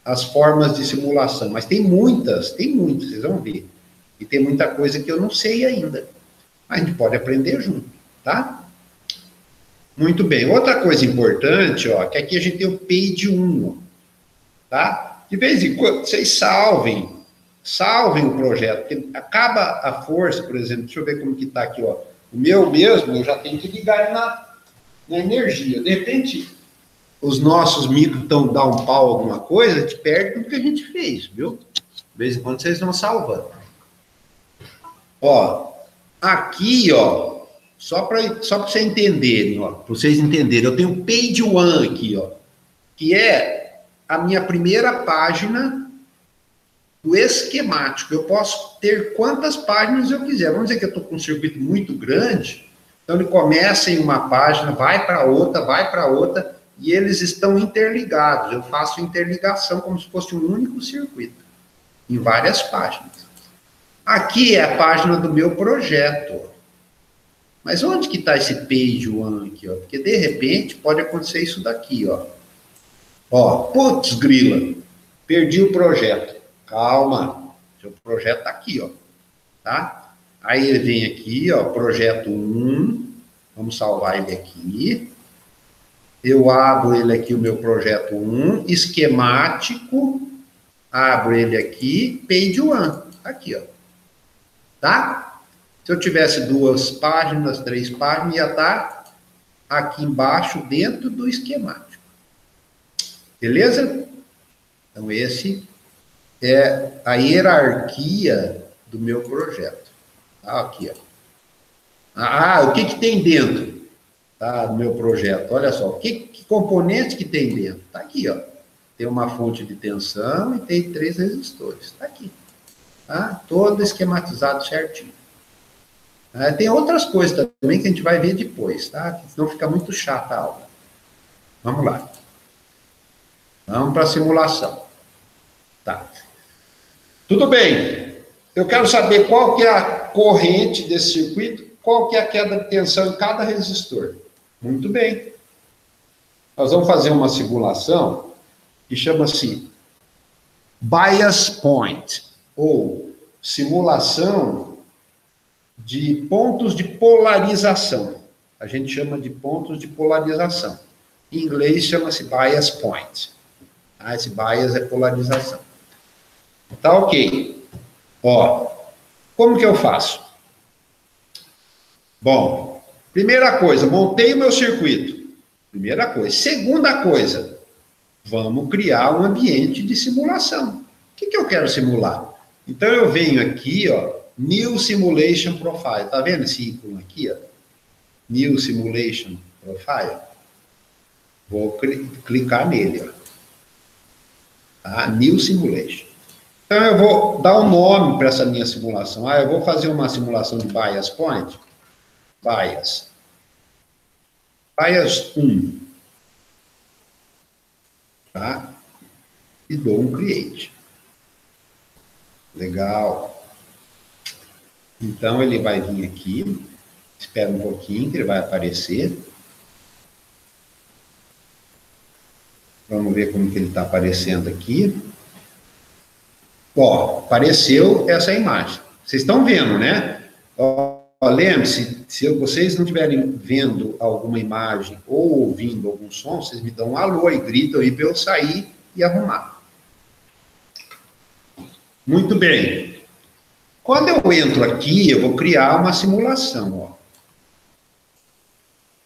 as formas de simulação, mas tem muitas, vocês vão ver. E tem muita coisa que eu não sei ainda. Mas a gente pode aprender junto, tá? Muito bem. Outra coisa importante, ó, que aqui a gente tem o page 1, tá? De vez em quando, vocês salvem o projeto, porque acaba a força, por exemplo, deixa eu ver como que tá aqui, ó. O meu mesmo, eu já tenho que ligar ele na energia. De repente, os nossos micros estão dando um pau alguma coisa, a gente perde tudo que a gente fez, viu? De vez em quando vocês vão salvando. Ó, aqui, ó, só para vocês entenderem, ó, para vocês entenderem, eu tenho page one aqui, ó, que é a minha primeira página do esquemático. Eu posso ter quantas páginas eu quiser. Vamos dizer que eu estou com um circuito muito grande, então ele começa em uma página, vai para outra, e eles estão interligados. Eu faço interligação como se fosse um único circuito, em várias páginas. Aqui é a página do meu projeto. Mas onde que está esse page one aqui, ó? Porque, de repente, pode acontecer isso daqui, ó. Ó, putz, grila, perdi o projeto. Calma, seu projeto está aqui, ó. Tá? Aí ele vem aqui, ó, projeto 1. Vamos salvar ele aqui. Eu abro ele aqui, o meu projeto 1. Esquemático. Abro ele aqui, page one. Aqui, ó. Tá? Se eu tivesse 2 páginas, 3 páginas, ia estar aqui embaixo, dentro do esquemático. Beleza? Então, esse é a hierarquia do meu projeto. Tá? Aqui, ó. O que tem dentro, tá, do meu projeto? Olha só, que componentes que tem dentro? Tá aqui, ó. Tem uma fonte de tensão e tem 3 resistores. Tá aqui. Tá? Todo esquematizado certinho. Tem outras coisas também que a gente vai ver depois, tá? Senão fica muito chata a aula. Vamos lá. Vamos para a simulação. Tá. Tudo bem. Eu quero saber qual que é a corrente desse circuito, qual que é a queda de tensão em cada resistor. Muito bem. Nós vamos fazer uma simulação que chama-se bias point, ou simulação de pontos de polarização. A gente chama de pontos de polarização. Em inglês chama-se bias point. Esse bias é polarização. Tá ok. Ó, como que eu faço? Bom, primeira coisa, montei o meu circuito. Primeira coisa. Segunda coisa, vamos criar um ambiente de simulação. O que eu quero simular? Então, eu venho aqui, ó, New Simulation Profile. Tá vendo esse ícone aqui, ó? New Simulation Profile. Vou clicar nele, ó. Tá? New Simulation. Então, eu vou dar um nome para essa minha simulação. Eu vou fazer uma simulação de bias point. Bias 1. Tá? E dou um create. Legal. Então, ele vai vir aqui. Espera um pouquinho que ele vai aparecer. Vamos ver como que ele está aparecendo aqui. Ó, apareceu essa imagem. Vocês estão vendo, né? Ó, lembre-se, se vocês não estiverem vendo alguma imagem ou ouvindo algum som, vocês me dão um alô e gritam aí para eu sair e arrumar. Muito bem. Quando eu entro aqui, eu vou criar uma simulação, ó.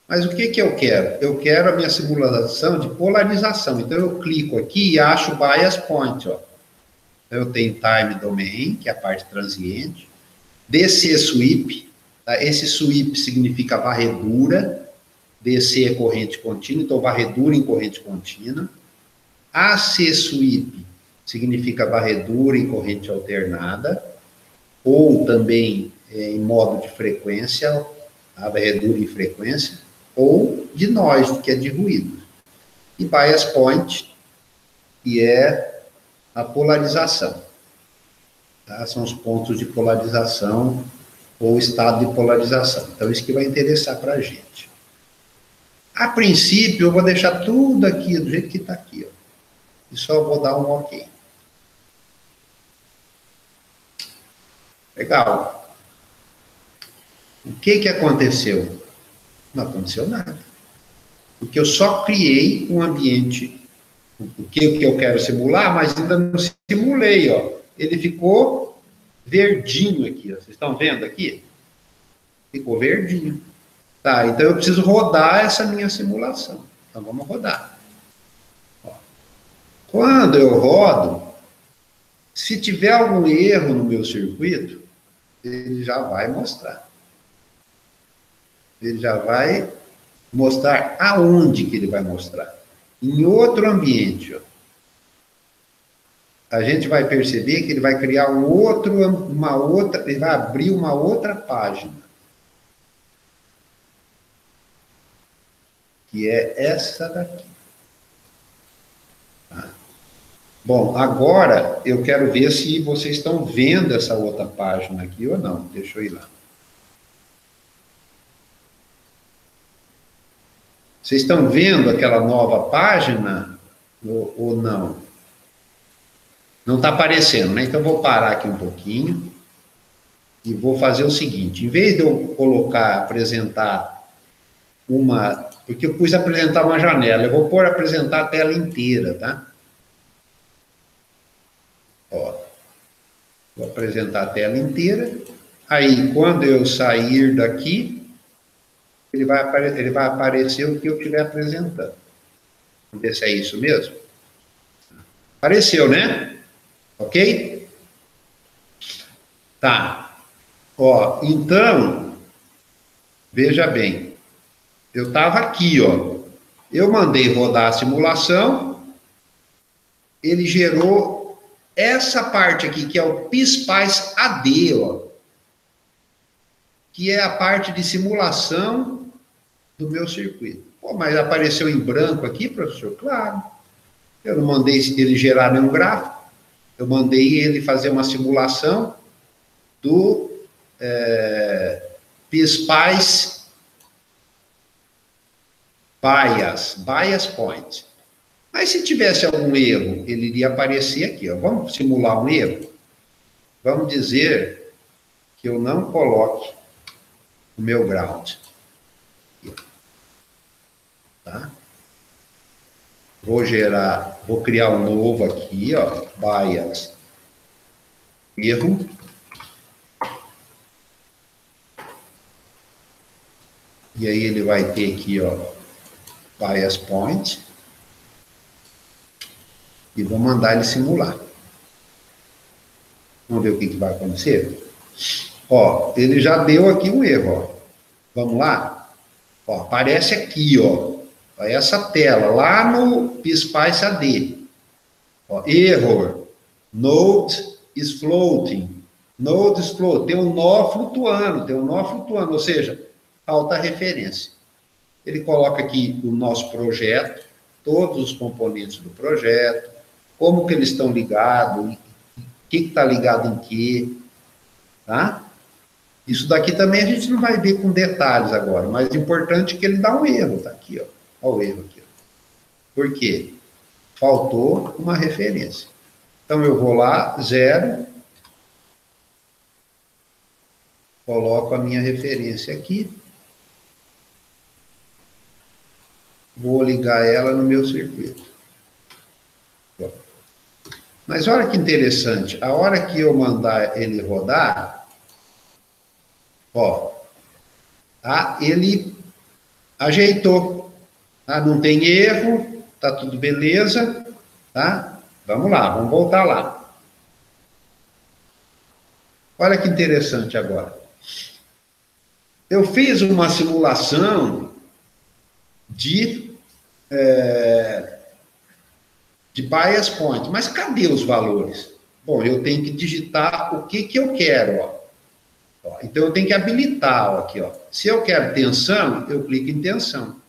Mas o que eu quero? Eu quero a minha simulação de polarização. Então, eu clico aqui e acho o bias point, ó. Então, eu tenho time domain, que é a parte transiente. DC sweep, tá? Esse sweep significa varredura. DC é corrente contínua, então varredura em corrente contínua. AC sweep significa varredura em corrente alternada, ou também em modo de frequência, a varredura em frequência, ou de noise, que é de ruído. E bias point, que é a polarização. Tá? São os pontos de polarização ou estado de polarização. Então, isso que vai interessar para a gente. A princípio, eu vou deixar tudo aqui do jeito que está aqui, ó. E só vou dar um OK. Legal. O que aconteceu? Não aconteceu nada. Porque eu só criei um ambiente, o que eu quero simular, mas ainda não simulei, ó. Ele ficou verdinho aqui, ó. Vocês estão vendo aqui? Ficou verdinho. Tá, então eu preciso rodar essa minha simulação. Então vamos rodar. Ó. Quando eu rodo, se tiver algum erro no meu circuito, ele já vai mostrar. Ele já vai mostrar aonde que ele vai mostrar. Em outro ambiente, ó. A gente vai perceber que ele vai criar ele vai abrir uma outra página. Que é essa daqui. Tá? Bom, agora eu quero ver se vocês estão vendo essa outra página aqui ou não. Deixa eu ir lá. Vocês estão vendo aquela nova página ou não? Não está aparecendo, né? Então, eu vou parar aqui um pouquinho e vou fazer o seguinte. Em vez de eu apresentar porque eu pus apresentar uma janela, eu vou pôr apresentar a tela inteira, tá? Ó, vou apresentar a tela inteira. Aí, quando eu sair daqui, ele vai aparecer o que eu estiver apresentando. Vamos ver se é isso mesmo. Apareceu, né? Ok? Tá. Ó, então, veja bem. Eu estava aqui, ó. Eu mandei rodar a simulação. Ele gerou essa parte aqui, que é o PSPICE AD, ó. Que é a parte de simulação do meu circuito. Pô, mas apareceu em branco aqui, professor? Claro. Eu não mandei ele gerar nenhum gráfico. Eu mandei ele fazer uma simulação do PSPICE Bias Point. Mas se tivesse algum erro, ele iria aparecer aqui. Ó. Vamos simular um erro? Vamos dizer que eu não coloque o meu ground. Aqui, tá? Vou criar um novo aqui, ó, bias, erro. E aí ele vai ter aqui, ó, bias point. E vou mandar ele simular. Vamos ver o que vai acontecer? Ó, ele já deu aqui um erro, ó. Vamos lá? Ó, aparece aqui, ó. Essa tela, lá no PSPICE AD. Ó, error. Node is floating. Node is floating. Tem um nó flutuando, ou seja, falta referência. Ele coloca aqui o nosso projeto, todos os componentes do projeto, como que eles estão ligados, o que está ligado em quê, tá? Isso daqui também a gente não vai ver com detalhes agora, mas o importante é que ele dá um erro, tá aqui, ó. Olha o erro aqui, ó. Por quê? Faltou uma referência. Então, eu vou lá, 0, coloco a minha referência aqui, vou ligar ela no meu circuito. Mas olha que interessante, a hora que eu mandar ele rodar, ó, tá? Ele ajeitou, tá? Não tem erro, tá tudo beleza, tá? Vamos lá, vamos voltar lá. Olha que interessante agora. Eu fiz uma simulação de bias point, mas cadê os valores? Bom, eu tenho que digitar o que eu quero, ó. Então, eu tenho que habilitar, ó, aqui, ó. Se eu quero tensão, eu clico em tensão.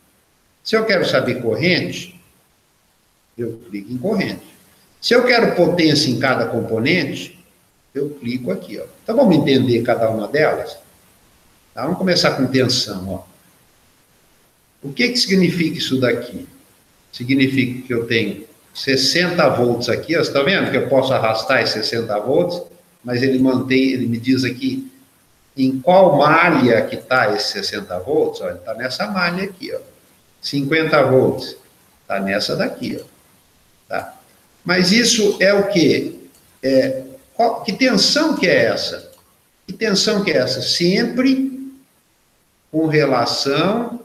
Se eu quero saber corrente, eu clico em corrente. Se eu quero potência em cada componente, eu clico aqui, ó. Então, vamos entender cada uma delas? Tá? Vamos começar com tensão, ó. O que significa isso daqui? Significa que eu tenho 60 volts aqui, ó. Você está vendo que eu posso arrastar esses 60 volts, mas ele me diz aqui em qual malha que está esses 60 volts, ó, ele está nessa malha aqui, ó. 50 volts, está nessa daqui, ó. Tá? Mas isso é o quê? Que tensão que é essa? Que tensão que é essa? Sempre com relação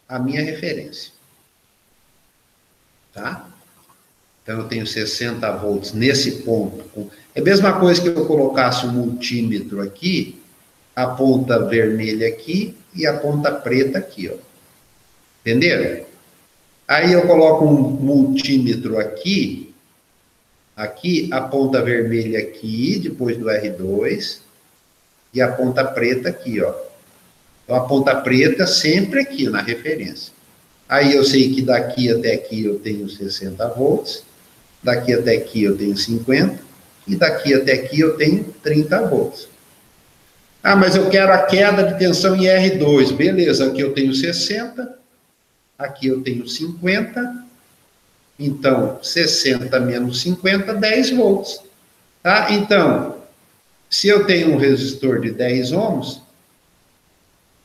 à minha referência. Tá? Então, eu tenho 60 volts nesse ponto. É a mesma coisa que eu colocasse um multímetro aqui, a ponta vermelha aqui e a ponta preta aqui, ó. Entenderam? Aí eu coloco um multímetro aqui, a ponta vermelha aqui, depois do R2, e a ponta preta aqui, ó. Então, a ponta preta sempre aqui, na referência. Aí eu sei que daqui até aqui eu tenho 60 volts, daqui até aqui eu tenho 50, e daqui até aqui eu tenho 30 volts. Ah, mas eu quero a queda de tensão em R2. Beleza, aqui eu tenho 60, aqui eu tenho 50, então 60 menos 50, 10 volts. Tá? Então, se eu tenho um resistor de 10 ohms,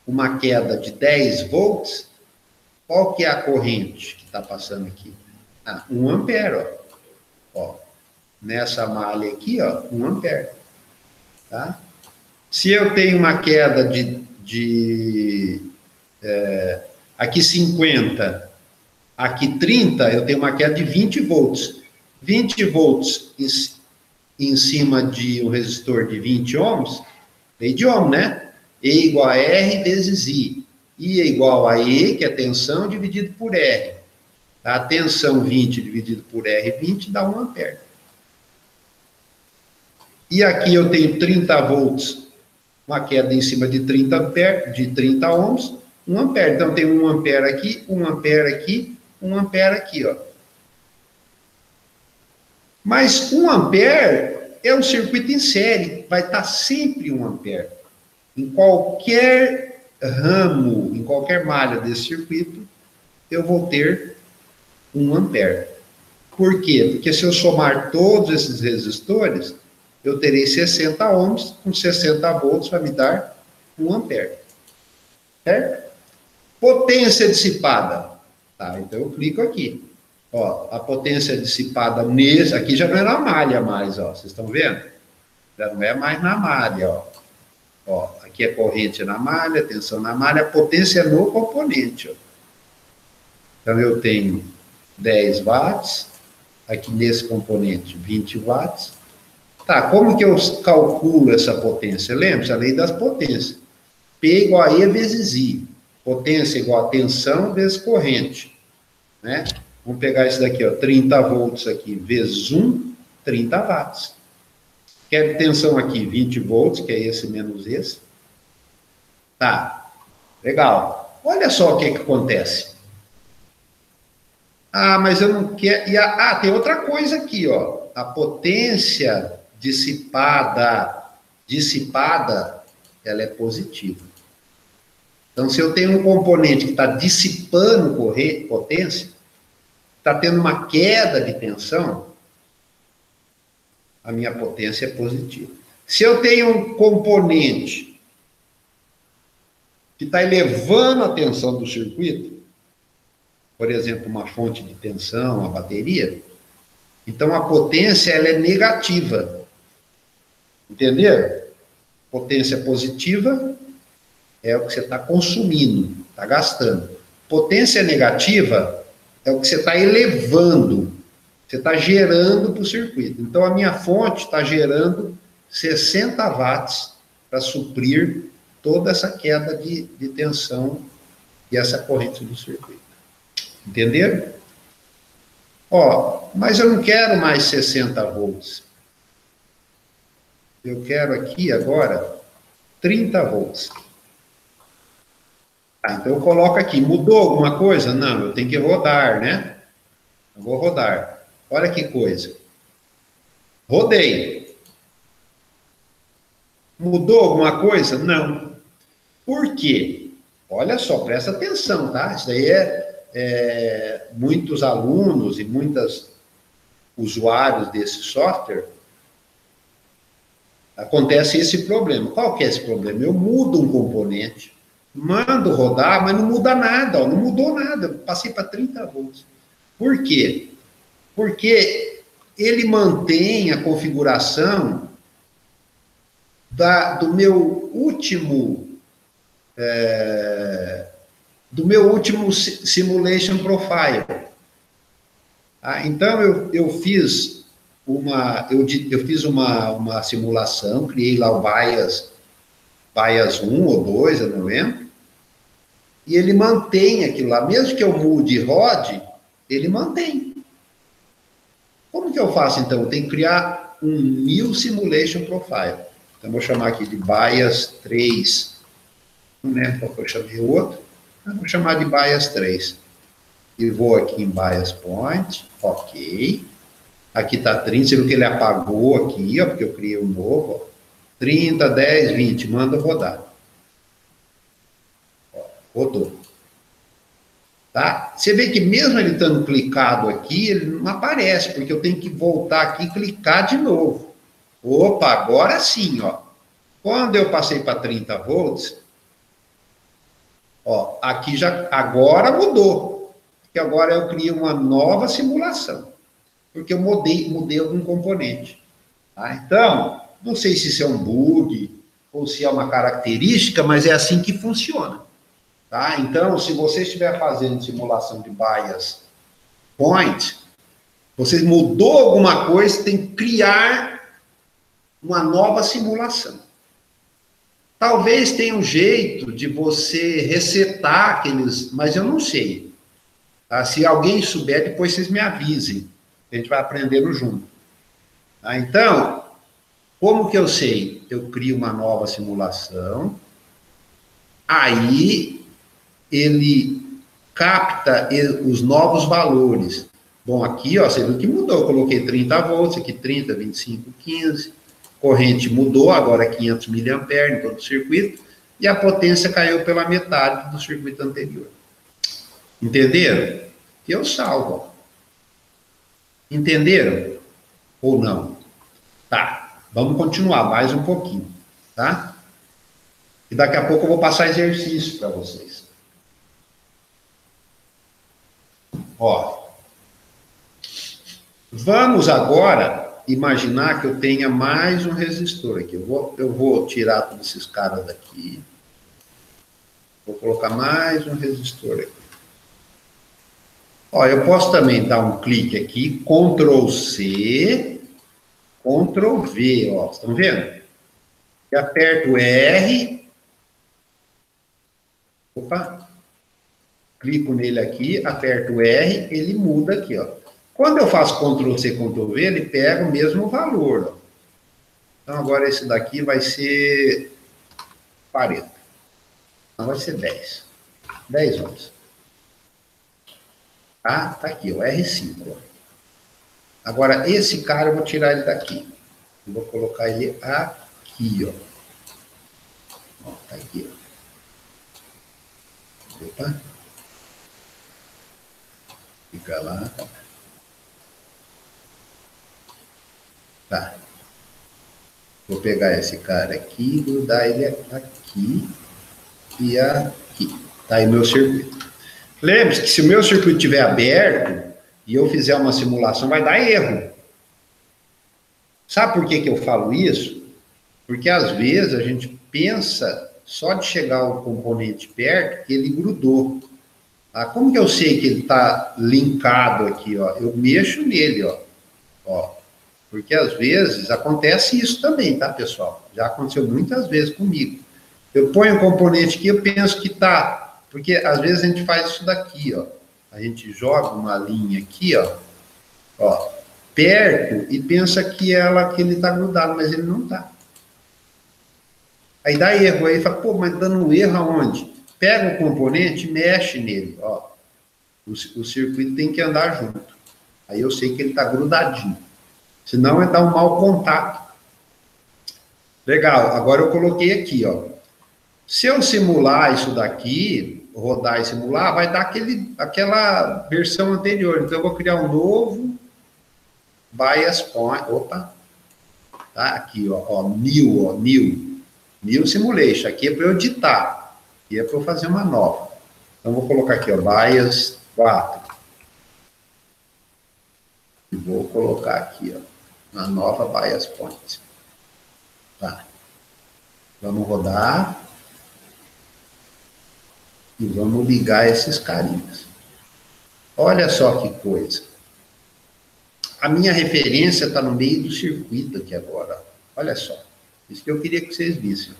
uma queda de 10 volts, qual que é a corrente que está passando aqui? 1 ampere, ó. Nessa malha aqui, ó, 1 ampere. Tá? Se eu tenho uma queda aqui 50, aqui 30, eu tenho uma queda de 20 volts. 20 volts em cima de um resistor de 20 ohms, lei de Ohm, né? E igual a R vezes I. I é igual a E, que é tensão, dividido por R. A tensão 20 dividido por R20 dá 1 ampere. E aqui eu tenho 30 volts, uma queda em cima de 30 ampere, de 30 ohms, 1 ampere. Então, tem 1 ampere aqui, 1 ampere aqui, 1 ampere aqui, ó. Mas 1 ampere é um circuito em série, vai estar sempre 1 ampere. Em qualquer ramo, em qualquer malha desse circuito, eu vou ter 1 ampere. Por quê? Porque se eu somar todos esses resistores, eu terei 60 ohms, com 60 volts vai me dar 1 ampere. Certo? Potência dissipada. Tá, então eu clico aqui. Ó, a potência dissipada nesse... Aqui já não é na malha mais, ó. Vocês estão vendo? Já não é mais na malha, ó. Ó, aqui é corrente na malha, tensão na malha, a potência é no componente, ó. Então eu tenho 10 watts, aqui nesse componente 20 watts. Tá, como que eu calculo essa potência? Lembra-se, a lei das potências. P igual a E vezes I. Potência igual a tensão vezes corrente. Né? Vamos pegar isso daqui, ó, 30 volts aqui, vezes 1, 30 watts. Quer tensão aqui, 20 volts, que é esse menos esse. Tá, legal. Olha só o que acontece. Ah, mas eu não quero... tem outra coisa aqui, ó. A potência dissipada, ela é positiva. Então, se eu tenho um componente que está dissipando potência, está tendo uma queda de tensão, a minha potência é positiva. Se eu tenho um componente que está elevando a tensão do circuito, por exemplo, uma fonte de tensão, uma bateria, então a potência ela é negativa. Entenderam? Potência positiva é o que você está consumindo, está gastando. Potência negativa é o que você está elevando, você está gerando para o circuito. Então, a minha fonte está gerando 60 watts para suprir toda essa queda de tensão e essa corrente do circuito. Entenderam? Ó, mas eu não quero mais 60 volts. Eu quero aqui agora 30 volts. Tá, então eu coloco aqui, mudou alguma coisa? Não, eu tenho que rodar, né? Eu vou rodar. Olha que coisa. Rodei. Mudou alguma coisa? Não. Por quê? Olha só, presta atenção, tá? Isso daí muitos alunos e muitos usuários desse software, acontece esse problema. Qual que é esse problema? Eu mudo um componente, mando rodar, mas não muda nada, ó, não mudou nada, eu passei para 30 volts. Por quê? Porque ele mantém a configuração do meu último simulation profile. Então, eu fiz uma simulação, criei lá o bias 1 ou 2, eu não lembro, e ele mantém aquilo lá. Mesmo que eu mude e rode, ele mantém. Como que eu faço, então? Eu tenho que criar um New Simulation Profile. Então, vou chamar aqui de bias 3. Não lembro qual que eu chamei o outro. Eu vou chamar de bias 3. E vou aqui em bias point. Ok. Aqui está 30. Você viu que ele apagou aqui, ó, porque eu criei um novo. Ó. 30, 10, 20. Manda rodar. Ó, rodou. Tá? Você vê que mesmo ele estando clicado aqui, ele não aparece, porque eu tenho que voltar aqui e clicar de novo. Opa, agora sim, ó. Quando eu passei para 30 volts, ó, aqui já, agora mudou. Porque agora eu criei uma nova simulação. Porque eu mudei algum componente. Tá? Então, não sei se isso é um bug ou se é uma característica, mas é assim que funciona. Tá? Então, se você estiver fazendo simulação de bias point, você mudou alguma coisa, tem que criar uma nova simulação. Talvez tenha um jeito de você resetar aqueles, mas eu não sei. Tá? Se alguém souber, depois vocês me avisem. A gente vai aprendendo junto. Tá? Então, como que eu sei? Eu crio uma nova simulação, aí ele capta os novos valores. Bom, aqui, ó, você viu que mudou. Eu coloquei 30 volts, aqui 30, 25, 15. Corrente mudou, agora é 500 miliamperes em todo o circuito. E a potência caiu pela metade do circuito anterior. Entenderam? Eu salvo. Ó. Entenderam? Ou não? Tá. Vamos continuar mais um pouquinho. Tá? E daqui a pouco eu vou passar exercício para vocês. Ó, vamos agora imaginar que eu tenha mais um resistor aqui. Eu vou tirar todos esses caras daqui. Vou colocar mais um resistor aqui. Ó, eu posso também dar um clique aqui, Ctrl C, Ctrl V, ó, estão vendo? E aperto R. Opa. Clico nele aqui, aperto R, ele muda aqui, ó. Quando eu faço Ctrl C, Ctrl V, ele pega o mesmo valor, ó. Então, agora esse daqui vai ser 40. Então, vai ser 10. 10 ohms. Tá aqui, ó, R5, ó. Agora, esse cara eu vou tirar ele daqui. Eu vou colocar ele aqui, ó. Ó, tá aqui, ó. Opa. Fica lá. Tá. Vou pegar esse cara aqui, grudar ele aqui e aqui. Tá aí meu circuito. Lembre-se que se o meu circuito estiver aberto e eu fizer uma simulação, vai dar erro. Sabe por que eu falo isso? Porque às vezes a gente pensa só de chegar o componente perto que ele grudou. Ah, como que eu sei que ele está linkado aqui? Ó? Eu mexo nele, ó. Porque às vezes acontece isso também, tá, pessoal? Já aconteceu muitas vezes comigo. Eu ponho um componente aqui, eu penso que está... Porque às vezes a gente faz isso daqui, ó. A gente joga uma linha aqui, ó, perto, e pensa que ele está grudado, mas ele não está. Aí dá erro, aí fala, pô, mas dando um erro aonde? Pega o componente e mexe nele, ó. O circuito tem que andar junto. Aí eu sei que ele está grudadinho. Senão é dar um mau contato. Legal, agora eu coloquei aqui, ó. Se eu simular isso daqui, rodar e simular, vai dar aquela versão anterior. Então eu vou criar um novo bias point. Opa. Tá aqui, ó, new simulation. Aqui é para eu editar. E é para eu fazer uma nova. Então, vou colocar aqui, ó, bias 4. E vou colocar aqui, ó, uma nova bias point. Tá. Vamos rodar. E vamos ligar esses carinhas. Olha só que coisa. a minha referência está no meio do circuito aqui agora. Olha só. Isso que eu queria que vocês vissem.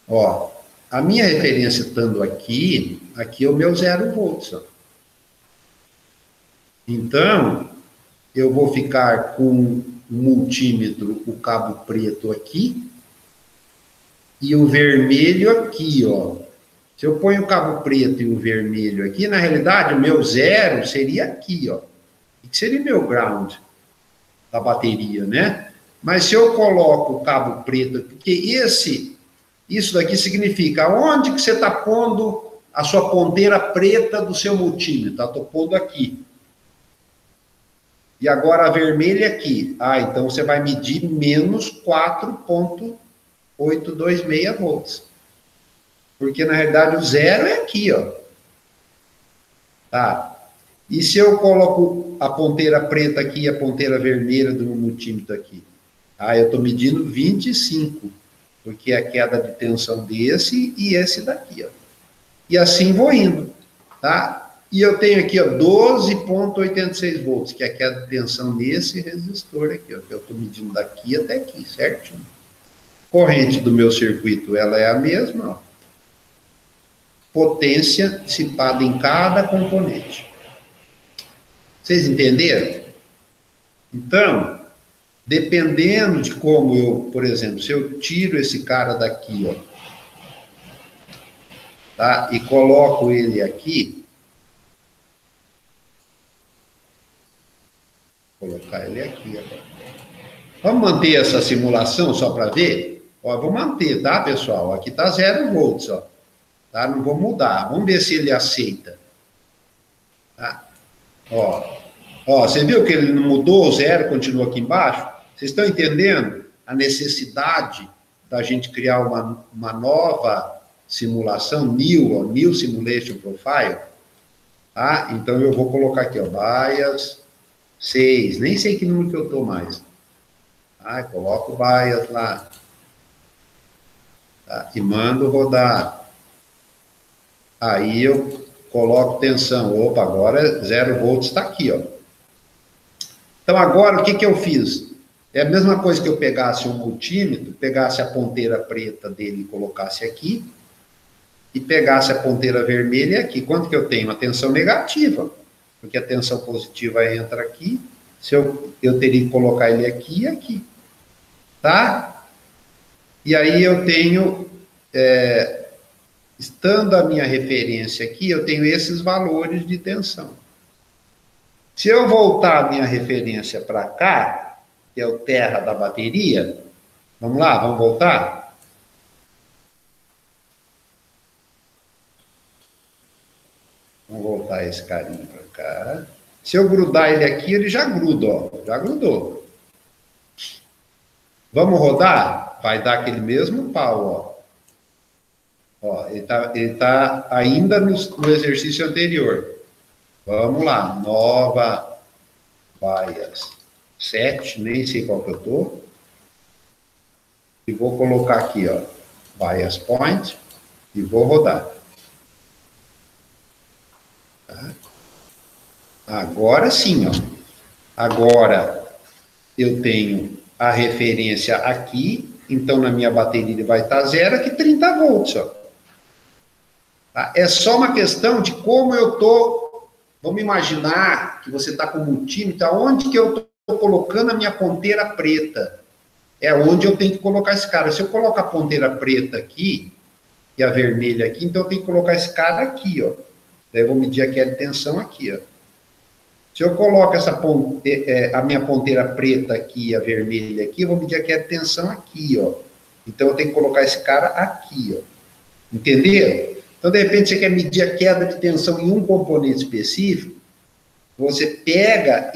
Ó, a minha referência estando aqui, aqui é o meu 0 volts. Ó. Então, eu vou ficar com o multímetro, o cabo preto aqui, e o vermelho aqui, ó. Se eu ponho o cabo preto e o vermelho aqui, na realidade, o meu 0 seria aqui, ó. Que seria meu ground da bateria, né? Mas se eu coloco o cabo preto, porque isso daqui significa onde que você está pondo a sua ponteira preta do seu multímetro? Estou pondo aqui. E agora a vermelha aqui. Ah, então você vai medir menos 4,826 volts. Porque, na realidade, o 0 é aqui, ó. Tá? E se eu coloco a ponteira preta aqui e a ponteira vermelha do meu multímetro aqui? Ah, eu estou medindo 25, porque é a queda de tensão desse e esse daqui, ó. E assim vou indo, tá? E eu tenho aqui, ó, 12,86 volts, que é a queda de tensão nesse resistor aqui, ó, que eu estou medindo daqui até aqui, certinho. Corrente do meu circuito, ela é a mesma, ó. Potência dissipada em cada componente. Vocês entenderam? Então, dependendo de como eu, por exemplo, se eu tiro esse cara daqui, ó, tá? E coloco ele aqui, vou colocar ele aqui agora. Vamos manter essa simulação só para ver? Ó, eu vou manter, tá, pessoal? Aqui tá 0 volts, ó. Tá? Não vou mudar. Vamos ver se ele aceita. Tá? Ó, você viu que ele não mudou, o 0 continua aqui embaixo? Vocês estão entendendo a necessidade da gente criar uma nova simulação, New Simulation Profile? Tá? Então, eu vou colocar aqui, ó, bias 6, nem sei que número que eu estou mais. Tá? Coloco o bias lá. Tá? E mando rodar. Aí eu coloco tensão. Opa, agora 0 volts está aqui, ó. Então, agora, o que eu fiz? É a mesma coisa que eu pegasse um multímetro, pegasse a ponteira preta dele e colocasse aqui, e pegasse a ponteira vermelha aqui. Quanto que eu tenho? Uma tensão negativa, porque a tensão positiva entra aqui, se eu teria que colocar ele aqui e aqui. Tá? E aí eu tenho... estando a minha referência aqui, eu tenho esses valores de tensão. Se eu voltar a minha referência para cá, que é o terra da bateria, vamos lá, vamos voltar? Vamos voltar esse carinha para cá. Se eu grudar ele aqui, ele já gruda, ó, já grudou. Vamos rodar? Vai dar aquele mesmo pau, ó. Ó, ele tá ainda no exercício anterior. Vamos lá, nova bias 7, nem sei qual que eu tô. E vou colocar aqui, ó, bias point, e vou rodar. Tá? Agora sim, ó. Agora eu tenho a referência aqui, então na minha bateria vai estar 0, aqui 30 volts, ó. Tá? É só uma questão de como eu estou... Vamos imaginar que você está com um multímetro, aonde que eu estou colocando a minha ponteira preta? É onde eu tenho que colocar esse cara. Se eu coloco a ponteira preta aqui, e a vermelha aqui, então eu tenho que colocar esse cara aqui, ó. Daí eu vou medir aqui a tensão aqui, ó. Se eu coloco a minha ponteira preta aqui e a vermelha aqui, eu vou medir aqui a tensão aqui, ó. Então eu tenho que colocar esse cara aqui, ó. Entenderam? Então, de repente, você quer medir a queda de tensão em um componente específico, você pega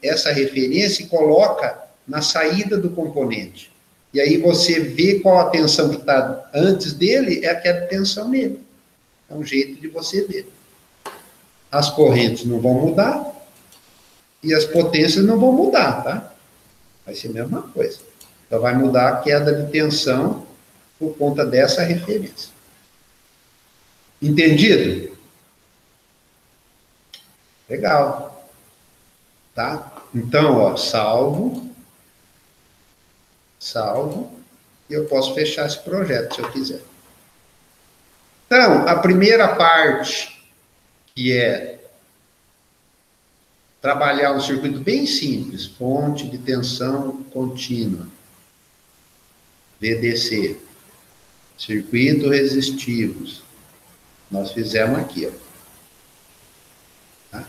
essa referência e coloca na saída do componente. E aí você vê qual a tensão que está antes dele, é a queda de tensão nele. É um jeito de você ver. As correntes não vão mudar e as potências não vão mudar, tá? Vai ser a mesma coisa. Então, vai mudar a queda de tensão por conta dessa referência. Entendido? Legal. tá? Então, ó, salvo, e eu posso fechar esse projeto, se eu quiser. Então, a primeira parte, que é trabalhar um circuito bem simples, fonte de tensão contínua, VDC, circuito resistivos, nós fizemos aqui, ó. Tá?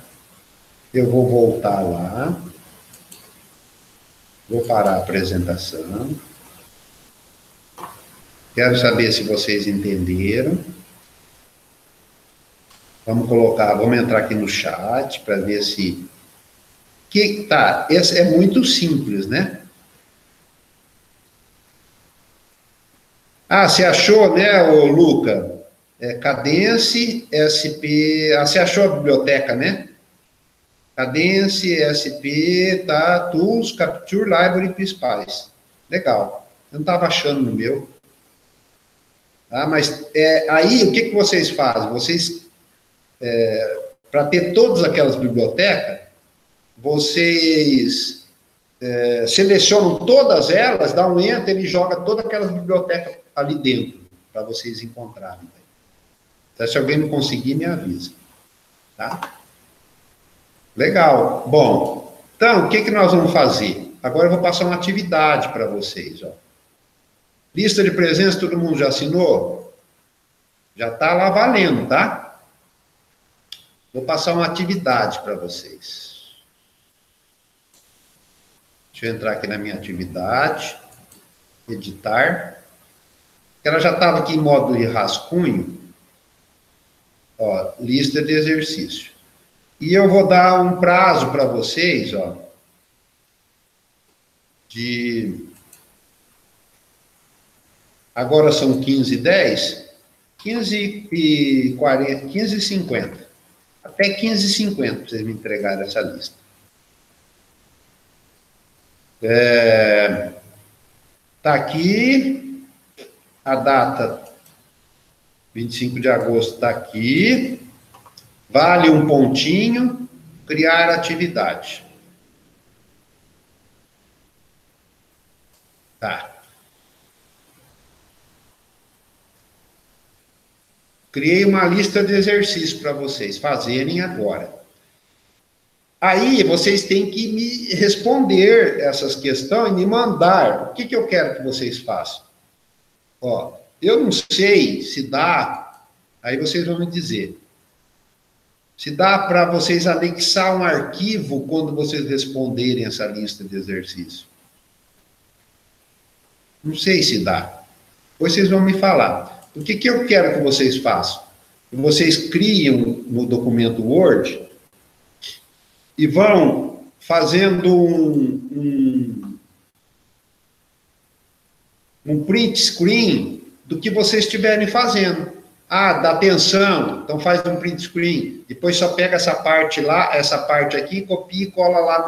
Eu vou voltar lá, vou parar a apresentação, quero saber se vocês entenderam. Vamos entrar aqui no chat para ver se... Tá, esse é muito simples, né? Ah, você achou, né, ô Luca? Cadence, SP... Ah, você achou a biblioteca, né? Cadence, SP, tá? Tools, Capture, Library e Principais. Legal. Eu não estava achando no meu. Tá? Mas aí, o que vocês fazem? Vocês... para ter todas aquelas bibliotecas, vocês selecionam todas elas, dá um enter e joga todas aquelas bibliotecas ali dentro, para vocês encontrarem. Então, se alguém não conseguir, me avisa. Tá? Legal. Bom, então, o que nós vamos fazer? Agora eu vou passar uma atividade para vocês. Ó. Lista de presença, todo mundo já assinou? Já está lá valendo, tá? Vou passar uma atividade para vocês. Deixa eu entrar aqui na minha atividade. Editar. Ela já estava aqui em modo de rascunho. Ó, lista de exercício. E eu vou dar um prazo para vocês, ó. Agora são 15h10. 15h40, 15h50. Até 15h50 para vocês me entregarem essa lista. Tá aqui. A data 25 de agosto está aqui. Vale um pontinho. Criar atividade. Tá. Criei uma lista de exercícios para vocês fazerem agora. Aí, vocês têm que me responder essas questões e me mandar. O que eu quero que vocês façam? Ó, eu não sei se dá, aí vocês vão me dizer. Se dá para vocês anexar um arquivo quando vocês responderem essa lista de exercícios. Não sei se dá. Depois vocês vão me falar. O que eu quero que vocês façam? Que vocês criam no documento Word e vão fazendo um print screen do que vocês estiverem fazendo. Ah, da tensão, então faz um print screen. Depois só pega essa parte lá, essa parte aqui, copia e cola lá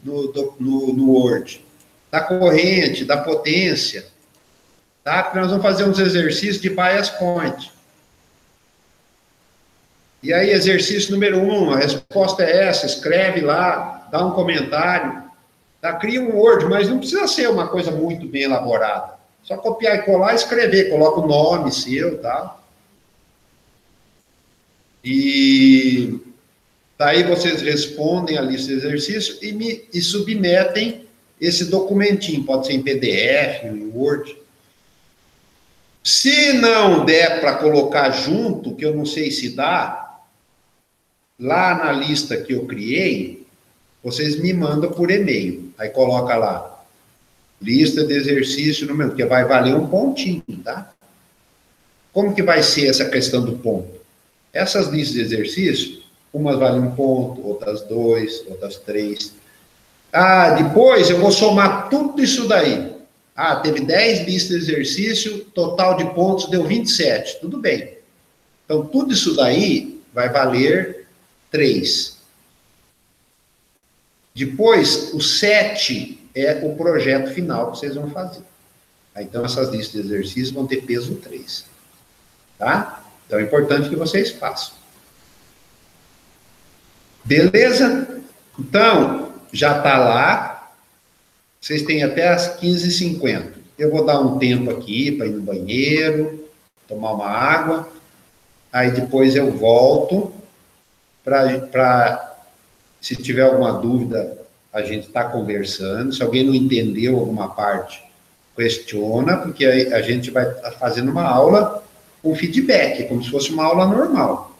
no Word. Da corrente, da potência. Tá? Porque nós vamos fazer uns exercícios de bias point. E aí, exercício número 1, a resposta é essa, escreve lá, dá um comentário, tá? Cria um Word, mas não precisa ser uma coisa muito bem elaborada. Só copiar e colar e escrever, coloca o nome seu, tá? E daí vocês respondem a lista de exercícios e submetem esse documentinho, pode ser em PDF, em Word. Se não der para colocar junto, que eu não sei se dá, lá na lista que eu criei, vocês me mandam por e-mail. Aí coloca lá, lista de exercício, porque vai valer um pontinho, tá? Como que vai ser essa questão do ponto? Essas listas de exercício, umas valem um ponto, outras 2, outras 3. Ah, depois eu vou somar tudo isso daí. Ah, teve 10 listas de exercício, total de pontos deu 27. Tudo bem. Então, tudo isso daí vai valer 3. Depois, o 7 é o projeto final que vocês vão fazer. Então, essas listas de exercícios vão ter peso 3. Tá? Então, é importante que vocês façam. Beleza? Então, já está lá, vocês têm até as 15h50. Eu vou dar um tempo aqui para ir no banheiro, tomar uma água, aí depois eu volto para, se tiver alguma dúvida, a gente está conversando. Se alguém não entendeu alguma parte, questiona, porque aí a gente vai fazendo uma aula com feedback, como se fosse uma aula normal.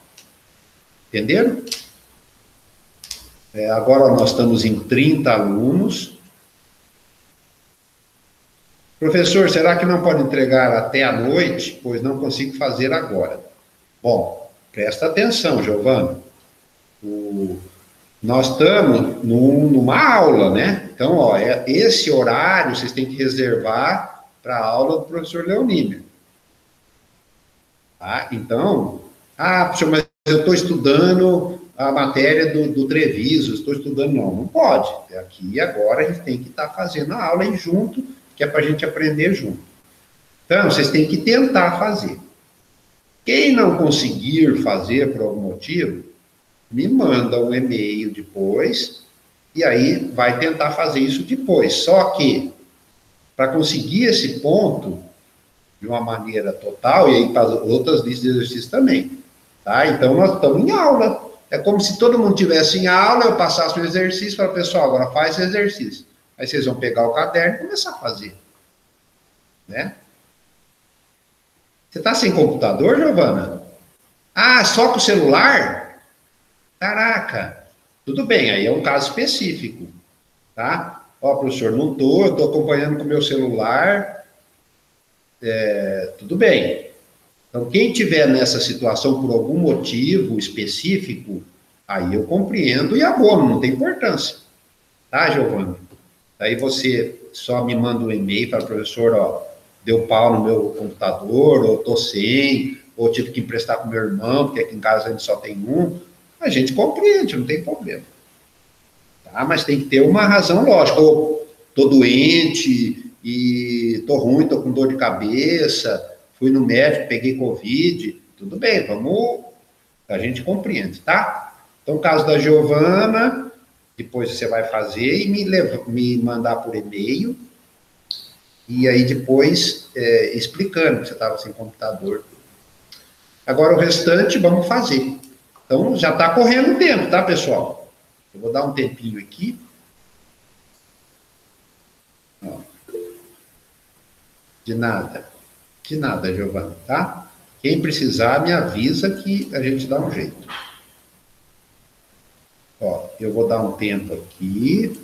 Entenderam? Agora nós estamos em 30 alunos. Professor, será que não pode entregar até a noite? Pois não consigo fazer agora. Bom, presta atenção, Giovana. Nós estamos numa aula, né? Então, ó, esse horário vocês têm que reservar para a aula do professor Leonímio. Tá? Então, professor, mas eu estou estudando a matéria do Treviso, estou estudando, não pode. Aqui e agora a gente tem que estar fazendo a aula aí junto, que é para a gente aprender junto. Então, vocês têm que tentar fazer. Quem não conseguir fazer por algum motivo, me manda um e-mail depois, e aí vai tentar fazer isso depois. Só que, para conseguir esse ponto, de uma maneira total, e aí para as outras listas de exercícios também, tá? Então, nós estamos em aula. É como se todo mundo estivesse em aula, eu passasse o exercício, para o pessoal, agora faz esse exercício. Aí vocês vão pegar o caderno e começar a fazer. Né? Você está sem computador, Giovana? Só com o celular? Caraca, tudo bem, aí é um caso específico, tá? Ó, professor, não estou, eu estou acompanhando com o meu celular, tudo bem. Então, quem tiver nessa situação por algum motivo específico, aí eu compreendo e abono, não tem importância. Tá, Giovana? Daí você só me manda um e-mail para o professor, ó, deu pau no meu computador, ou estou sem, ou tive que emprestar para o meu irmão, porque aqui em casa a gente só tem um. A gente compreende, não tem problema. Tá? Mas tem que ter uma razão lógica. Ou estou doente, e estou ruim, estou com dor de cabeça, fui no médico, peguei Covid, tudo bem, vamos, a gente compreende, tá? Então, caso da Giovana, depois você vai fazer e me mandar por e-mail, e aí depois explicando que você estava sem computador. Agora o restante vamos fazer. Então já está correndo o tempo, tá, pessoal? Eu vou dar um tempinho aqui. Ó. De nada, Giovana, tá? Quem precisar me avisa que a gente dá um jeito. Ó, eu vou dar um tempo aqui.